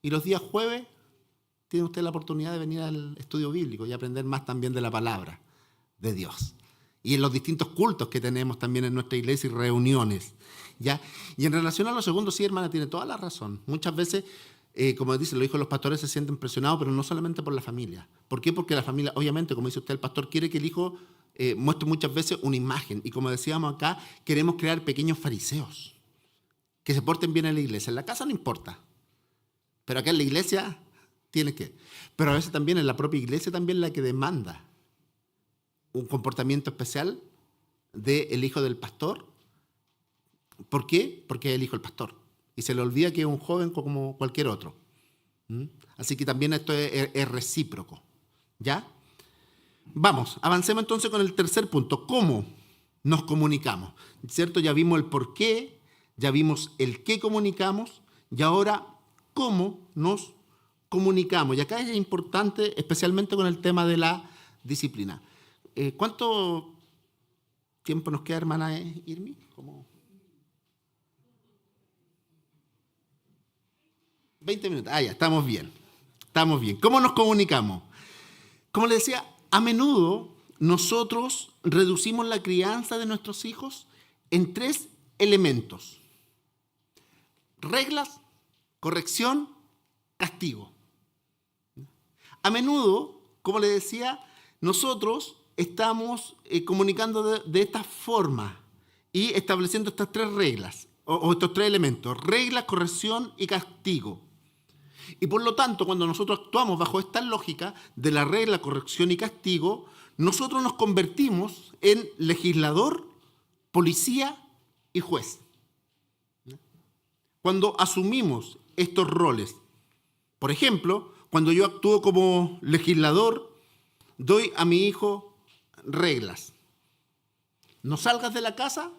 Y los días jueves tiene usted la oportunidad de venir al estudio bíblico y aprender más también de la palabra de Dios. Y en los distintos cultos que tenemos también en nuestra iglesia y reuniones. ¿Ya? Y en relación a lo segundo, sí, hermana, tiene toda la razón. Muchas veces, como dicen los hijos de los pastores, se sienten presionados, pero no solamente por la familia. ¿Por qué? Porque la familia, obviamente, como dice usted, el pastor quiere que el hijo muestre muchas veces una imagen. Y como decíamos acá, queremos crear pequeños fariseos que se porten bien en la iglesia. En la casa no importa, pero acá en la iglesia tiene que. Pero a veces también en la propia iglesia también la que demanda un comportamiento especial del hijo del pastor. ¿Por qué? Porque es el hijo del pastor. Y se le olvida que es un joven como cualquier otro. Así que también esto es recíproco. ¿Ya? Vamos, avancemos entonces con el tercer punto. ¿Cómo nos comunicamos? ¿Cierto? Ya vimos el por qué, ya vimos el qué comunicamos, y ahora cómo nos comunicamos. Y acá es importante, especialmente con el tema de la disciplina. ¿Cuánto tiempo nos queda, hermana Irmi? Como 20 minutos. Ah, ya, estamos bien. Estamos bien. ¿Cómo nos comunicamos? Como le decía, a menudo nosotros reducimos la crianza de nuestros hijos en 3 elementos: reglas, corrección, castigo. A menudo, como le decía, nosotros estamos comunicando de esta forma y estableciendo estas 3 reglas o estos 3 elementos: regla, corrección y castigo. Y por lo tanto, cuando nosotros actuamos bajo esta lógica de la regla, corrección y castigo, nosotros nos convertimos en legislador, policía y juez. Cuando asumimos estos roles, por ejemplo, cuando yo actúo como legislador, doy a mi hijo reglas. No salgas de la casa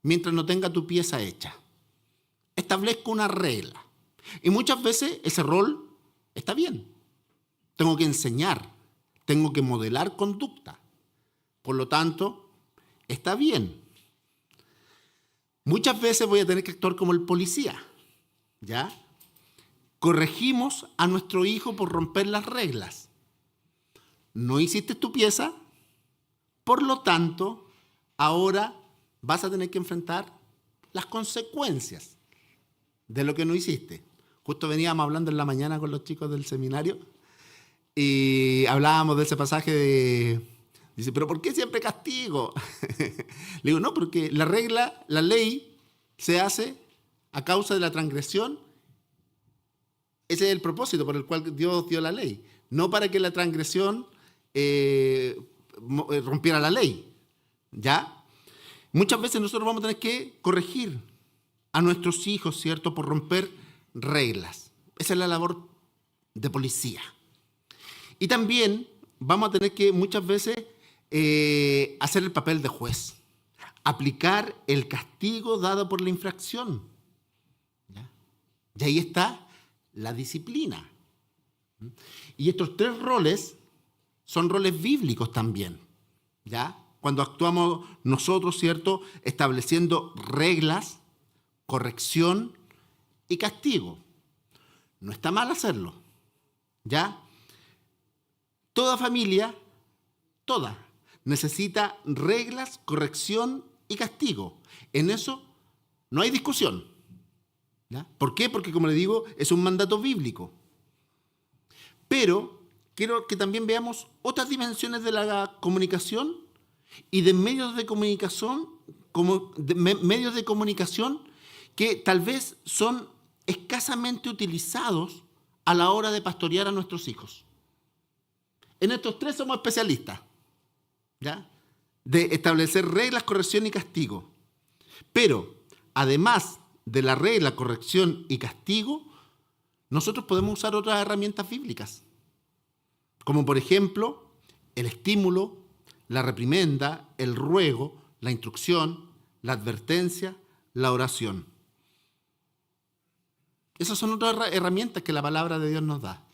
mientras no tenga tu pieza hecha. Establezco una regla. Y muchas veces ese rol está bien. Tengo que enseñar, tengo que modelar conducta. Por lo tanto, está bien. Muchas veces voy a tener que actuar como el policía. ¿Ya? Corregimos a nuestro hijo por romper las reglas. No hiciste tu pieza, por lo tanto, ahora vas a tener que enfrentar las consecuencias de lo que no hiciste. Justo veníamos hablando en la mañana con los chicos del seminario y hablábamos de ese pasaje de... Dice, ¿pero por qué siempre castigo? Le digo, no, porque la regla, la ley, se hace a causa de la transgresión. Ese es el propósito por el cual Dios dio la ley. No para que la transgresión rompiera la ley. ¿Ya? Muchas veces nosotros vamos a tener que corregir a nuestros hijos, ¿cierto?, por romper reglas. Esa es la labor de policía. Y también vamos a tener que muchas veces hacer el papel de juez, aplicar el castigo dado por la infracción. ¿Ya? Y ahí está la disciplina. Y estos 3 roles son roles bíblicos también. ¿Ya? cuando actuamos nosotros, ¿cierto?, estableciendo reglas, corrección y castigo. No está mal hacerlo, ¿ya? Toda familia, toda, necesita reglas, corrección y castigo. En eso no hay discusión, ¿ya? ¿Por qué? Porque, como le digo, es un mandato bíblico. Pero quiero que también veamos otras dimensiones de la comunicación y de medios de comunicación, medios de comunicación que tal vez son escasamente utilizados a la hora de pastorear a nuestros hijos. En estos tres somos especialistas, ¿ya?, de establecer reglas, corrección y castigo. Pero, además de la regla, corrección y castigo, nosotros podemos usar otras herramientas bíblicas, como por ejemplo el estímulo, la reprimenda, el ruego, la instrucción, la advertencia, la oración. Esas son otras herramientas que la palabra de Dios nos da.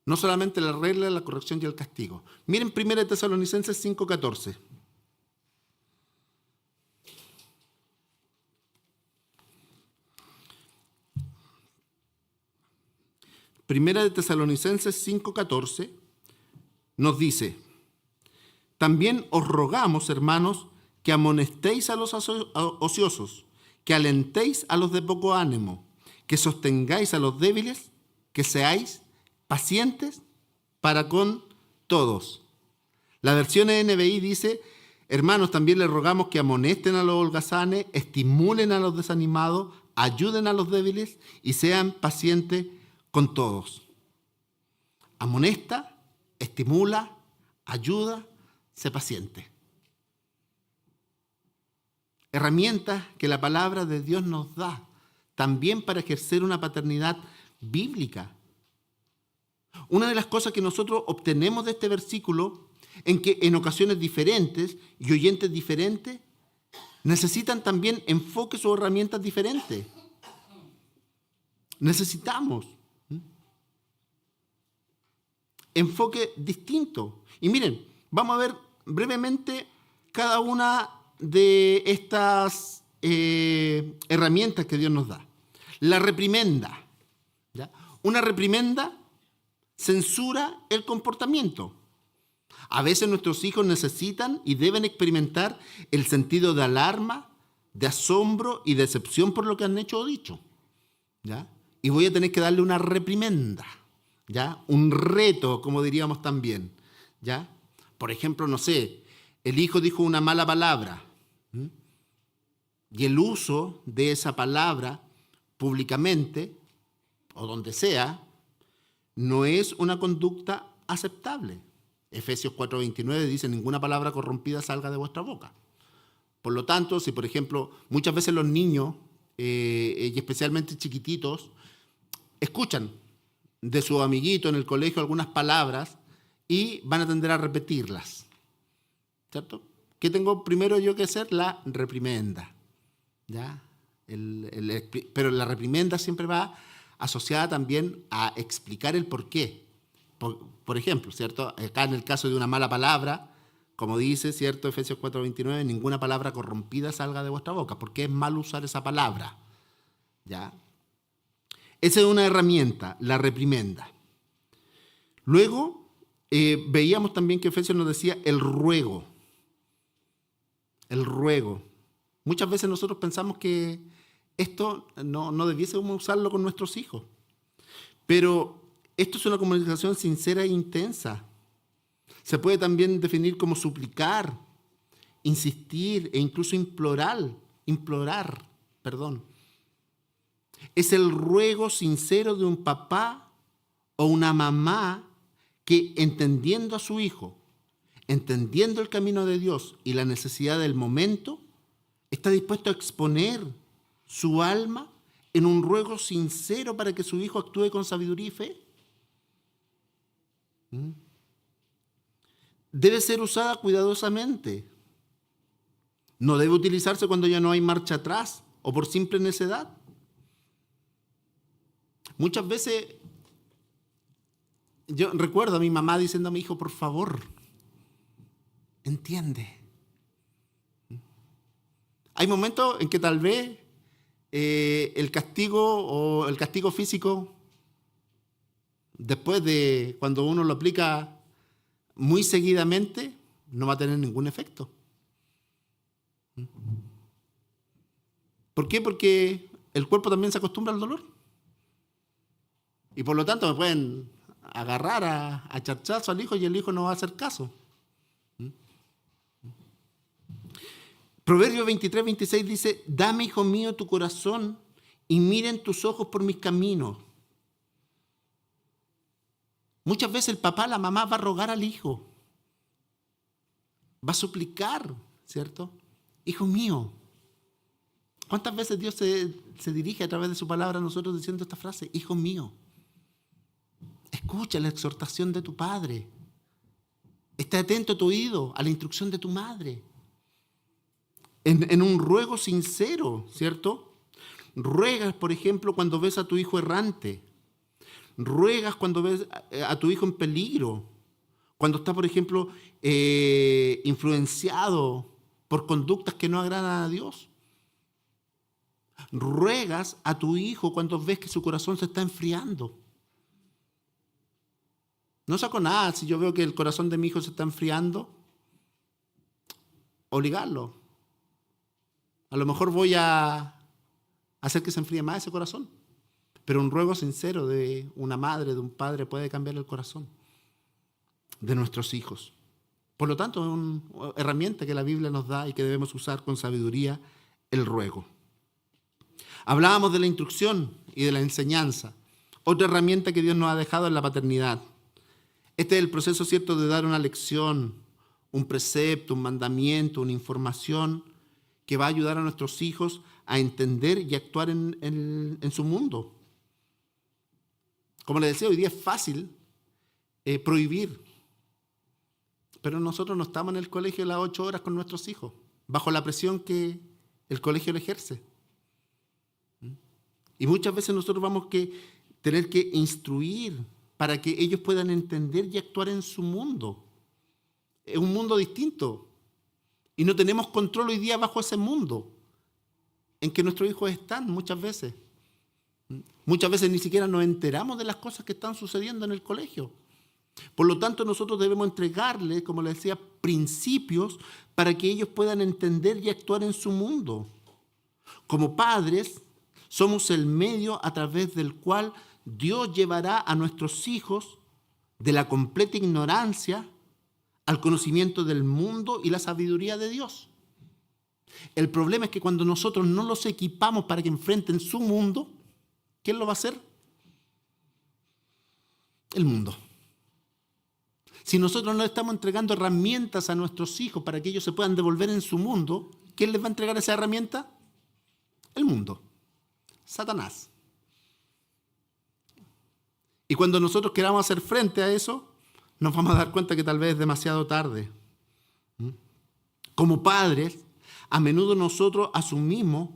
No solamente la regla, la corrección y el castigo. Miren 1 Tesalonicenses 5:14. Primera de Tesalonicenses 5:14 nos dice: también os rogamos, hermanos, que amonestéis a los ociosos, que alentéis a los de poco ánimo, que sostengáis a los débiles, que seáis pacientes para con todos. La versión NBI dice: hermanos, también les rogamos que amonesten a los holgazanes, estimulen a los desanimados, ayuden a los débiles y sean pacientes con todos. Amonesta, estimula, ayuda, sé paciente. Herramientas que la palabra de Dios nos da también para ejercer una paternidad bíblica. Una de las cosas que nosotros obtenemos de este versículo, en que en ocasiones diferentes y oyentes diferentes necesitan también enfoques o herramientas diferentes. Necesitamos enfoque distinto. Y miren, vamos a ver brevemente cada una de estas herramientas que Dios nos da. La reprimenda, ¿ya? Una reprimenda censura el comportamiento. A veces nuestros hijos necesitan y deben experimentar el sentido de alarma, de asombro y decepción por lo que han hecho o dicho, ¿ya? Y voy a tener que darle una reprimenda, ¿ya? Un reto, como diríamos también, ¿ya? Por ejemplo, no sé, el hijo dijo una mala palabra, ¿m? Y el uso de esa palabra públicamente o donde sea no es una conducta aceptable. Efesios 4:29 dice: ninguna palabra corrompida salga de vuestra boca. Por lo tanto, si por ejemplo muchas veces los niños, y especialmente chiquititos, escuchan de su amiguito en el colegio algunas palabras y van a tender a repetirlas, ¿cierto? ¿Qué tengo primero yo que hacer? La reprimenda, ¿ya? Pero la reprimenda siempre va asociada también a explicar el por qué. Por ejemplo, ¿cierto? Acá en el caso de una mala palabra, como dice, ¿cierto? Efesios 4:29, ninguna palabra corrompida salga de vuestra boca, porque es mal usar esa palabra, ¿ya? Esa es una herramienta, la reprimenda. Luego, veíamos también que Efesios nos decía el ruego. El ruego. Muchas veces nosotros pensamos que esto no debiésemos usarlo con nuestros hijos, pero esto es una comunicación sincera e intensa. Se puede también definir como suplicar, insistir e incluso implorar. Es el ruego sincero de un papá o una mamá que, entendiendo a su hijo, entendiendo el camino de Dios y la necesidad del momento, está dispuesto a exponer su alma en un ruego sincero para que su hijo actúe con sabiduría y fe. Debe ser usada cuidadosamente. No debe utilizarse cuando ya no hay marcha atrás o por simple necedad. Muchas veces yo recuerdo a mi mamá diciendo a mi hijo: por favor, entiende, Hay momentos en que tal vez el castigo físico, después de cuando uno lo aplica muy seguidamente, no va a tener ningún efecto. ¿Por qué? Porque el cuerpo también se acostumbra al dolor. Y por lo tanto me pueden agarrar a charchazo al hijo y el hijo no va a hacer caso. Proverbios 23, 26 dice: dame, hijo mío, tu corazón y miren tus ojos por mis caminos. Muchas veces el papá, la mamá va a rogar al hijo, va a suplicar, ¿cierto? Hijo mío. ¿Cuántas veces Dios se dirige a través de su palabra a nosotros diciendo esta frase? Hijo mío, escucha la exhortación de tu padre. Esté atento a tu oído, a la instrucción de tu madre. En un ruego sincero, ¿cierto? Ruegas, por ejemplo, cuando ves a tu hijo errante. Ruegas cuando ves a tu hijo en peligro. Cuando está, por ejemplo, influenciado por conductas que no agradan a Dios. Ruegas a tu hijo cuando ves que su corazón se está enfriando. No saco nada si yo veo que el corazón de mi hijo se está enfriando. Obligarlo. A lo mejor voy a hacer que se enfríe más ese corazón. Pero un ruego sincero de una madre, de un padre, puede cambiar el corazón de nuestros hijos. Por lo tanto, es una herramienta que la Biblia nos da y que debemos usar con sabiduría, el ruego. Hablábamos de la instrucción y de la enseñanza. Otra herramienta que Dios nos ha dejado es la paternidad. Este es el proceso, ¿cierto?, de dar una lección, un precepto, un mandamiento, una información que va a ayudar a nuestros hijos a entender y actuar en su mundo. Como les decía, hoy día es fácil prohibir, pero nosotros no estamos en el colegio las 8 horas con nuestros hijos, bajo la presión que el colegio le ejerce. Y muchas veces nosotros vamos a tener que instruir para que ellos puedan entender y actuar en su mundo. Es un mundo distinto. Y no tenemos control hoy día bajo ese mundo en que nuestros hijos están muchas veces. Muchas veces ni siquiera nos enteramos de las cosas que están sucediendo en el colegio. Por lo tanto, nosotros debemos entregarles, como les decía, principios para que ellos puedan entender y actuar en su mundo. Como padres, somos el medio a través del cual Dios llevará a nuestros hijos de la completa ignorancia al conocimiento del mundo y la sabiduría de Dios. El problema es que cuando nosotros no los equipamos para que enfrenten su mundo, ¿quién lo va a hacer? El mundo. Si nosotros no estamos entregando herramientas a nuestros hijos para que ellos se puedan devolver en su mundo, ¿quién les va a entregar esa herramienta? El mundo. Satanás. Y cuando nosotros queramos hacer frente a eso, nos vamos a dar cuenta que tal vez es demasiado tarde. Como padres, a menudo nosotros asumimos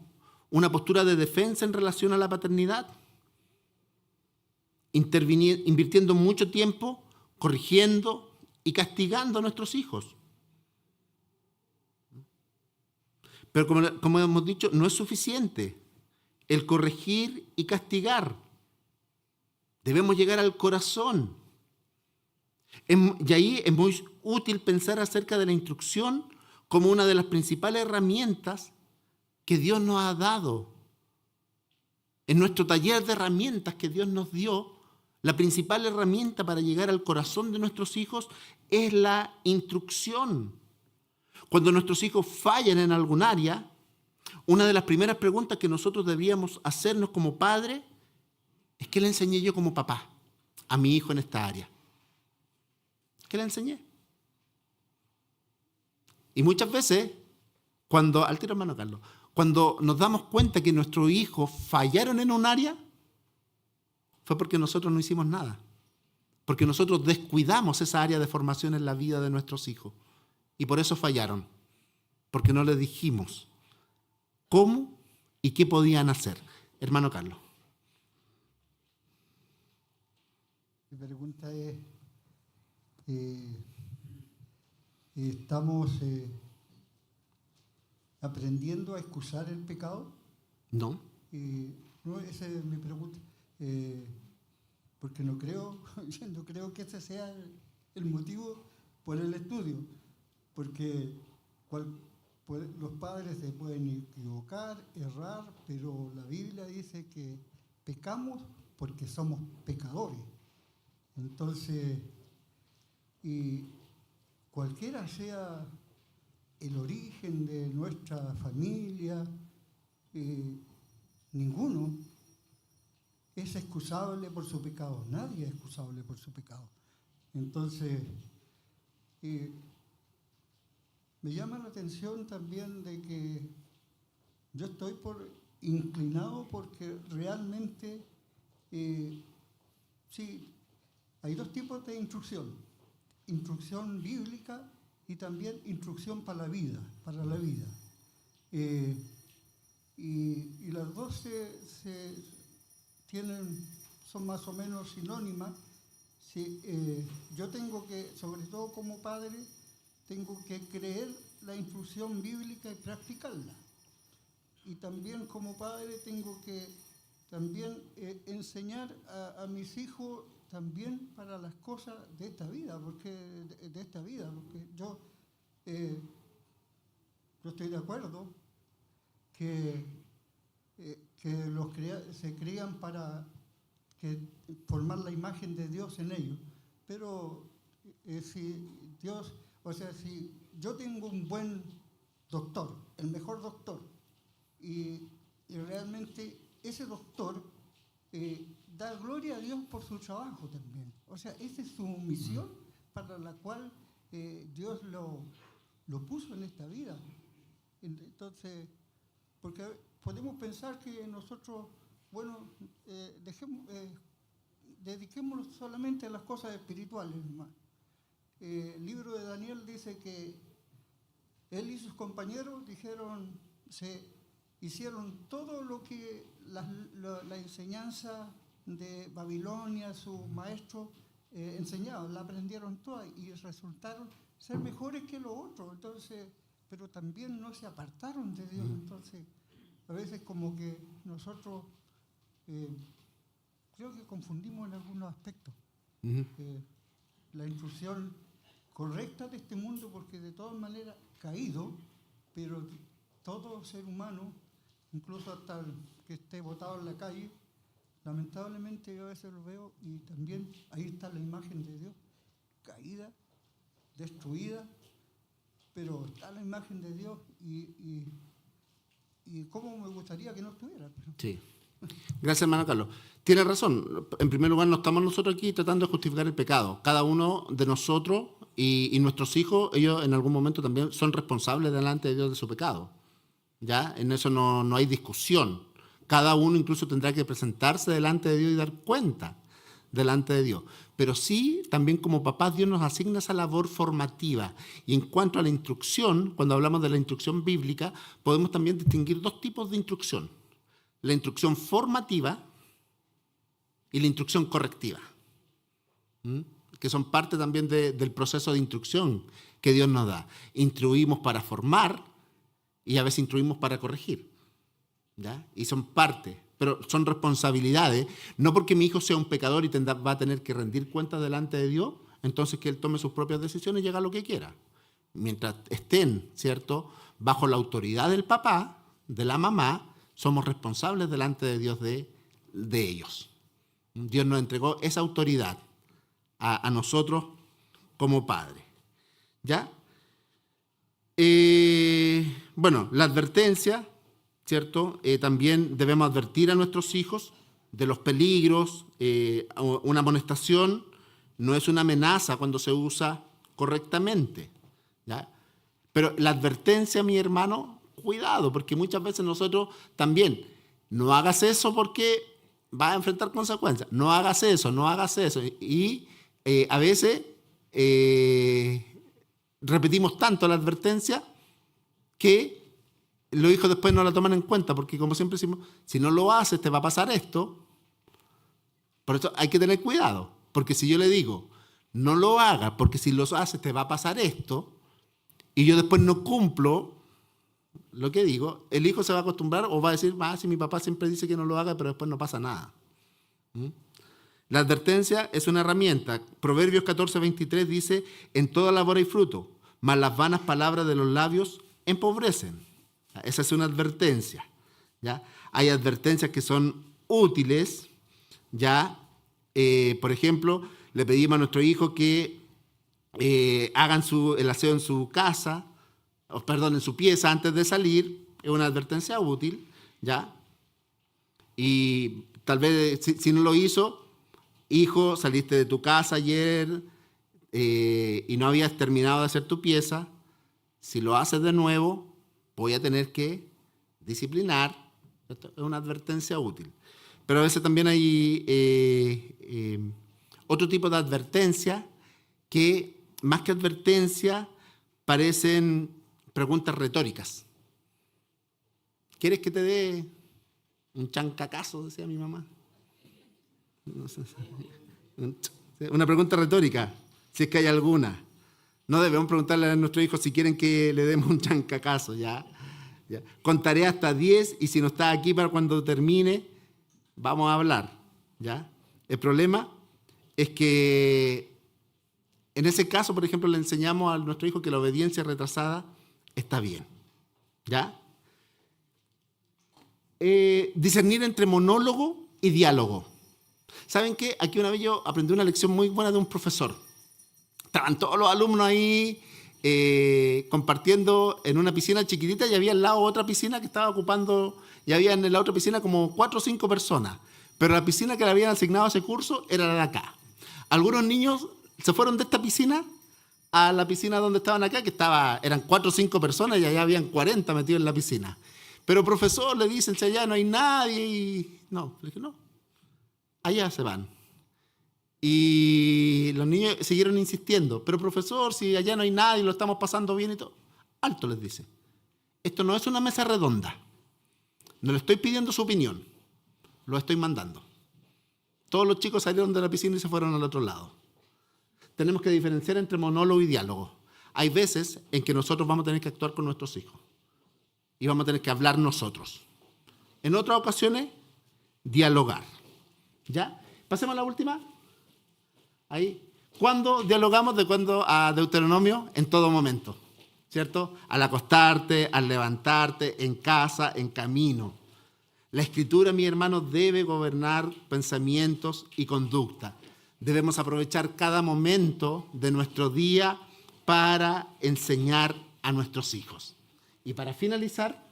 una postura de defensa en relación a la paternidad, invirtiendo mucho tiempo corrigiendo y castigando a nuestros hijos. Pero como hemos dicho, no es suficiente el corregir y castigar. Debemos llegar al corazón. Y ahí es muy útil pensar acerca de la instrucción como una de las principales herramientas que Dios nos ha dado. En nuestro taller de herramientas que Dios nos dio, la principal herramienta para llegar al corazón de nuestros hijos es la instrucción. Cuando nuestros hijos fallan en algún área, una de las primeras preguntas que nosotros deberíamos hacernos como padres es: ¿qué le enseñé yo como papá a mi hijo en esta área? ¿Qué le enseñé? Y muchas veces, al tiro hermano Carlos, cuando nos damos cuenta que nuestros hijos fallaron en un área, fue porque nosotros no hicimos nada. Porque nosotros descuidamos esa área de formación en la vida de nuestros hijos. Y por eso fallaron. Porque no les dijimos cómo y qué podían hacer. Hermano Carlos. Mi pregunta es, estamos aprendiendo a excusar el pecado? No. No, esa es mi pregunta. Porque no creo que ese sea el motivo por el estudio. Porque los padres se pueden equivocar, errar, pero la Biblia dice que pecamos porque somos pecadores. Entonces, y cualquiera sea el origen de nuestra familia, ninguno es excusable por su pecado. Nadie es excusable por su pecado. Entonces, me llama la atención también de que yo estoy inclinado porque realmente, sí, hay dos tipos de instrucción. Instrucción bíblica y también instrucción para la vida. Y las dos son más o menos sinónimas. Yo tengo que, sobre todo como padre, tengo que creer la instrucción bíblica y practicarla. Y también como padre tengo que también enseñar a mis hijos también para las cosas de esta vida, porque yo estoy de acuerdo que se crían para formar la imagen de Dios en ellos, pero si yo tengo un buen doctor, el mejor doctor, y realmente ese doctor da gloria a Dios por su trabajo también. O sea, esa es su misión para la cual Dios lo puso en esta vida. Entonces, porque podemos pensar que nosotros, dediquémonos solamente a las cosas espirituales nomás. El libro de Daniel dice que él y sus compañeros hicieron todo lo que la enseñanza de Babilonia, sus maestros enseñaban, la aprendieron toda y resultaron ser mejores que los otros. Entonces, pero también no se apartaron de Dios. Entonces, a veces como que nosotros creo que confundimos en algunos aspectos la instrucción correcta de este mundo, porque de todas maneras caído, pero todo ser humano, incluso hasta el que esté botado en la calle, lamentablemente yo a veces lo veo y también ahí está la imagen de Dios, caída, destruida, pero está la imagen de Dios y cómo me gustaría que no estuviera. Sí. Gracias, hermano Carlos. Tiene razón. En primer lugar, no estamos nosotros aquí tratando de justificar el pecado. Cada uno de nosotros y nuestros hijos, ellos en algún momento también son responsables delante de Dios de su pecado. ¿Ya? En eso no hay discusión. Cada uno incluso tendrá que presentarse delante de Dios y dar cuenta delante de Dios. Pero sí, también como papás, Dios nos asigna esa labor formativa. Y en cuanto a la instrucción, cuando hablamos de la instrucción bíblica, podemos también distinguir dos tipos de instrucción. La instrucción formativa y la instrucción correctiva, que son parte también del proceso de instrucción que Dios nos da. Instruimos para formar y a veces instruimos para corregir, ¿ya? Y son parte, pero son responsabilidades. No porque mi hijo sea un pecador y va a tener que rendir cuentas delante de Dios, entonces que él tome sus propias decisiones y haga lo que quiera. Mientras estén, ¿cierto?, bajo la autoridad del papá, de la mamá, somos responsables delante de Dios de ellos. Dios nos entregó esa autoridad a nosotros como padres. ¿Ya? La advertencia, ¿cierto? También debemos advertir a nuestros hijos de los peligros. Una amonestación no es una amenaza cuando se usa correctamente, ¿ya? Pero la advertencia, mi hermano, cuidado, porque muchas veces nosotros también, no hagas eso porque vas a enfrentar consecuencias, no hagas eso. Y a veces repetimos tanto la advertencia que los hijos después no la toman en cuenta, porque como siempre decimos, si no lo haces te va a pasar esto. Por eso hay que tener cuidado, porque si yo le digo, no lo hagas, porque si lo haces te va a pasar esto, y yo después no cumplo, lo que digo, el hijo se va a acostumbrar o va a decir, si mi papá siempre dice que no lo haga, pero después no pasa nada. La advertencia es una herramienta. Proverbios 14:23 dice, en toda labor hay fruto, mas las vanas palabras de los labios empobrecen. Esa es una advertencia. ¿Ya? Hay advertencias que son útiles. ¿Ya? Por ejemplo, le pedimos a nuestro hijo que hagan el aseo en su casa, en su pieza antes de salir. Es una advertencia útil. ¿Ya? Y tal vez si no lo hizo, hijo, saliste de tu casa ayer y no habías terminado de hacer tu pieza. Si lo haces de nuevo, voy a tener que disciplinar. Esto es una advertencia útil. Pero a veces también hay otro tipo de advertencia que, más que advertencia, parecen preguntas retóricas. ¿Quieres que te dé un chancacazo? Decía mi mamá. No sé, una pregunta retórica, si es que hay alguna. No debemos preguntarle a nuestros hijos si quieren que le demos un chancacazo. ¿Ya? Contaré hasta 10 y si no está aquí para cuando termine, vamos a hablar. ¿Ya? El problema es que en ese caso, por ejemplo, le enseñamos a nuestro hijo que la obediencia retrasada está bien. ¿Ya? Discernir entre monólogo y diálogo. ¿Saben qué? Aquí una vez yo aprendí una lección muy buena de un profesor. Estaban todos los alumnos ahí compartiendo en una piscina chiquitita y había al lado otra piscina que estaba ocupando, y había en la otra piscina como 4 o 5 personas. Pero la piscina que le habían asignado a ese curso era la de acá. Algunos niños se fueron de esta piscina a la piscina donde estaban acá, que eran 4 o 5 personas y allá habían 40 metidos en la piscina. Pero profesor, le dicen, si allá no hay nadie. Y no, le dije, no, allá se van. Y los niños siguieron insistiendo, pero profesor, si allá no hay nadie, lo estamos pasando bien y todo. Alto, les dice. Esto no es una mesa redonda. No le estoy pidiendo su opinión, lo estoy mandando. Todos los chicos salieron de la piscina y se fueron al otro lado. Tenemos que diferenciar entre monólogo y diálogo. Hay veces en que nosotros vamos a tener que actuar con nuestros hijos y vamos a tener que hablar nosotros. En otras ocasiones, dialogar. ¿Ya? Pasemos a la última. Ahí. ¿Cuándo dialogamos? De cuando a Deuteronomio, en todo momento. ¿Cierto? Al acostarte, al levantarte, en casa, en camino. La Escritura, mi hermano, debe gobernar pensamientos y conducta. Debemos aprovechar cada momento de nuestro día para enseñar a nuestros hijos. Y para finalizar,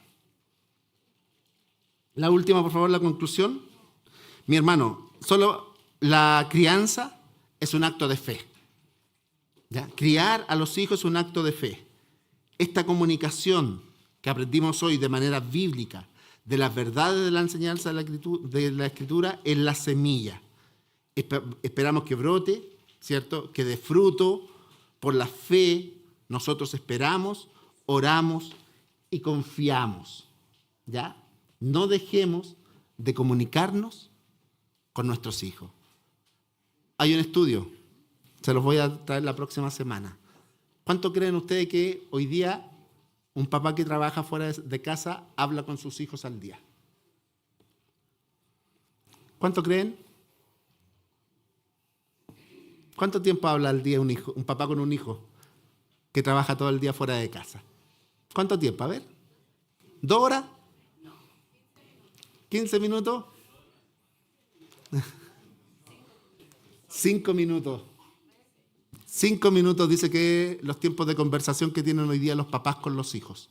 la última, por favor, la conclusión. Mi hermano, solo la crianza es un acto de fe. ¿Ya? Criar a los hijos es un acto de fe. Esta comunicación que aprendimos hoy de manera bíblica de las verdades de la enseñanza de la Escritura es la semilla. Esperamos que brote, ¿cierto? Que dé fruto. Por la fe nosotros esperamos, oramos y confiamos. ¿Ya? No dejemos de comunicarnos con nuestros hijos. Hay un estudio, se los voy a traer la próxima semana. ¿Cuánto creen ustedes que hoy día un papá que trabaja fuera de casa habla con sus hijos al día? ¿Cuánto creen? ¿Cuánto tiempo habla al día un papá con un hijo que trabaja todo el día fuera de casa? ¿Cuánto tiempo? A ver. ¿2 horas? ¿15 minutos? 5 minutos. 5 minutos dice que los tiempos de conversación que tienen hoy día los papás con los hijos.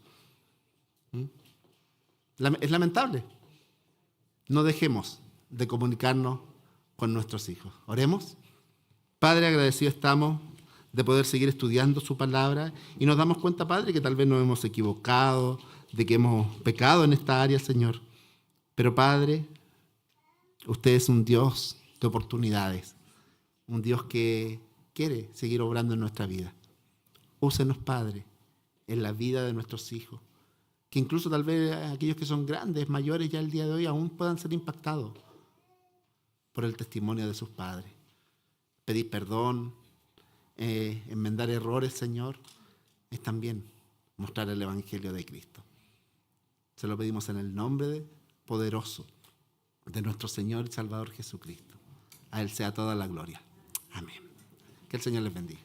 Es lamentable. No dejemos de comunicarnos con nuestros hijos. Oremos. Padre, agradecidos estamos de poder seguir estudiando su palabra y nos damos cuenta, Padre, que tal vez nos hemos equivocado, de que hemos pecado en esta área, Señor. Pero, Padre, usted es un Dios de oportunidades, un Dios que quiere seguir obrando en nuestra vida. Úsenos, Padre, en la vida de nuestros hijos, que incluso tal vez aquellos que son grandes, mayores ya el día de hoy, aún puedan ser impactados por el testimonio de sus padres. Pedir perdón, enmendar errores, Señor, es también mostrar el Evangelio de Cristo. Se lo pedimos en el nombre poderoso de nuestro Señor y Salvador Jesucristo. A Él sea toda la gloria. Amén. Que el Señor les bendiga.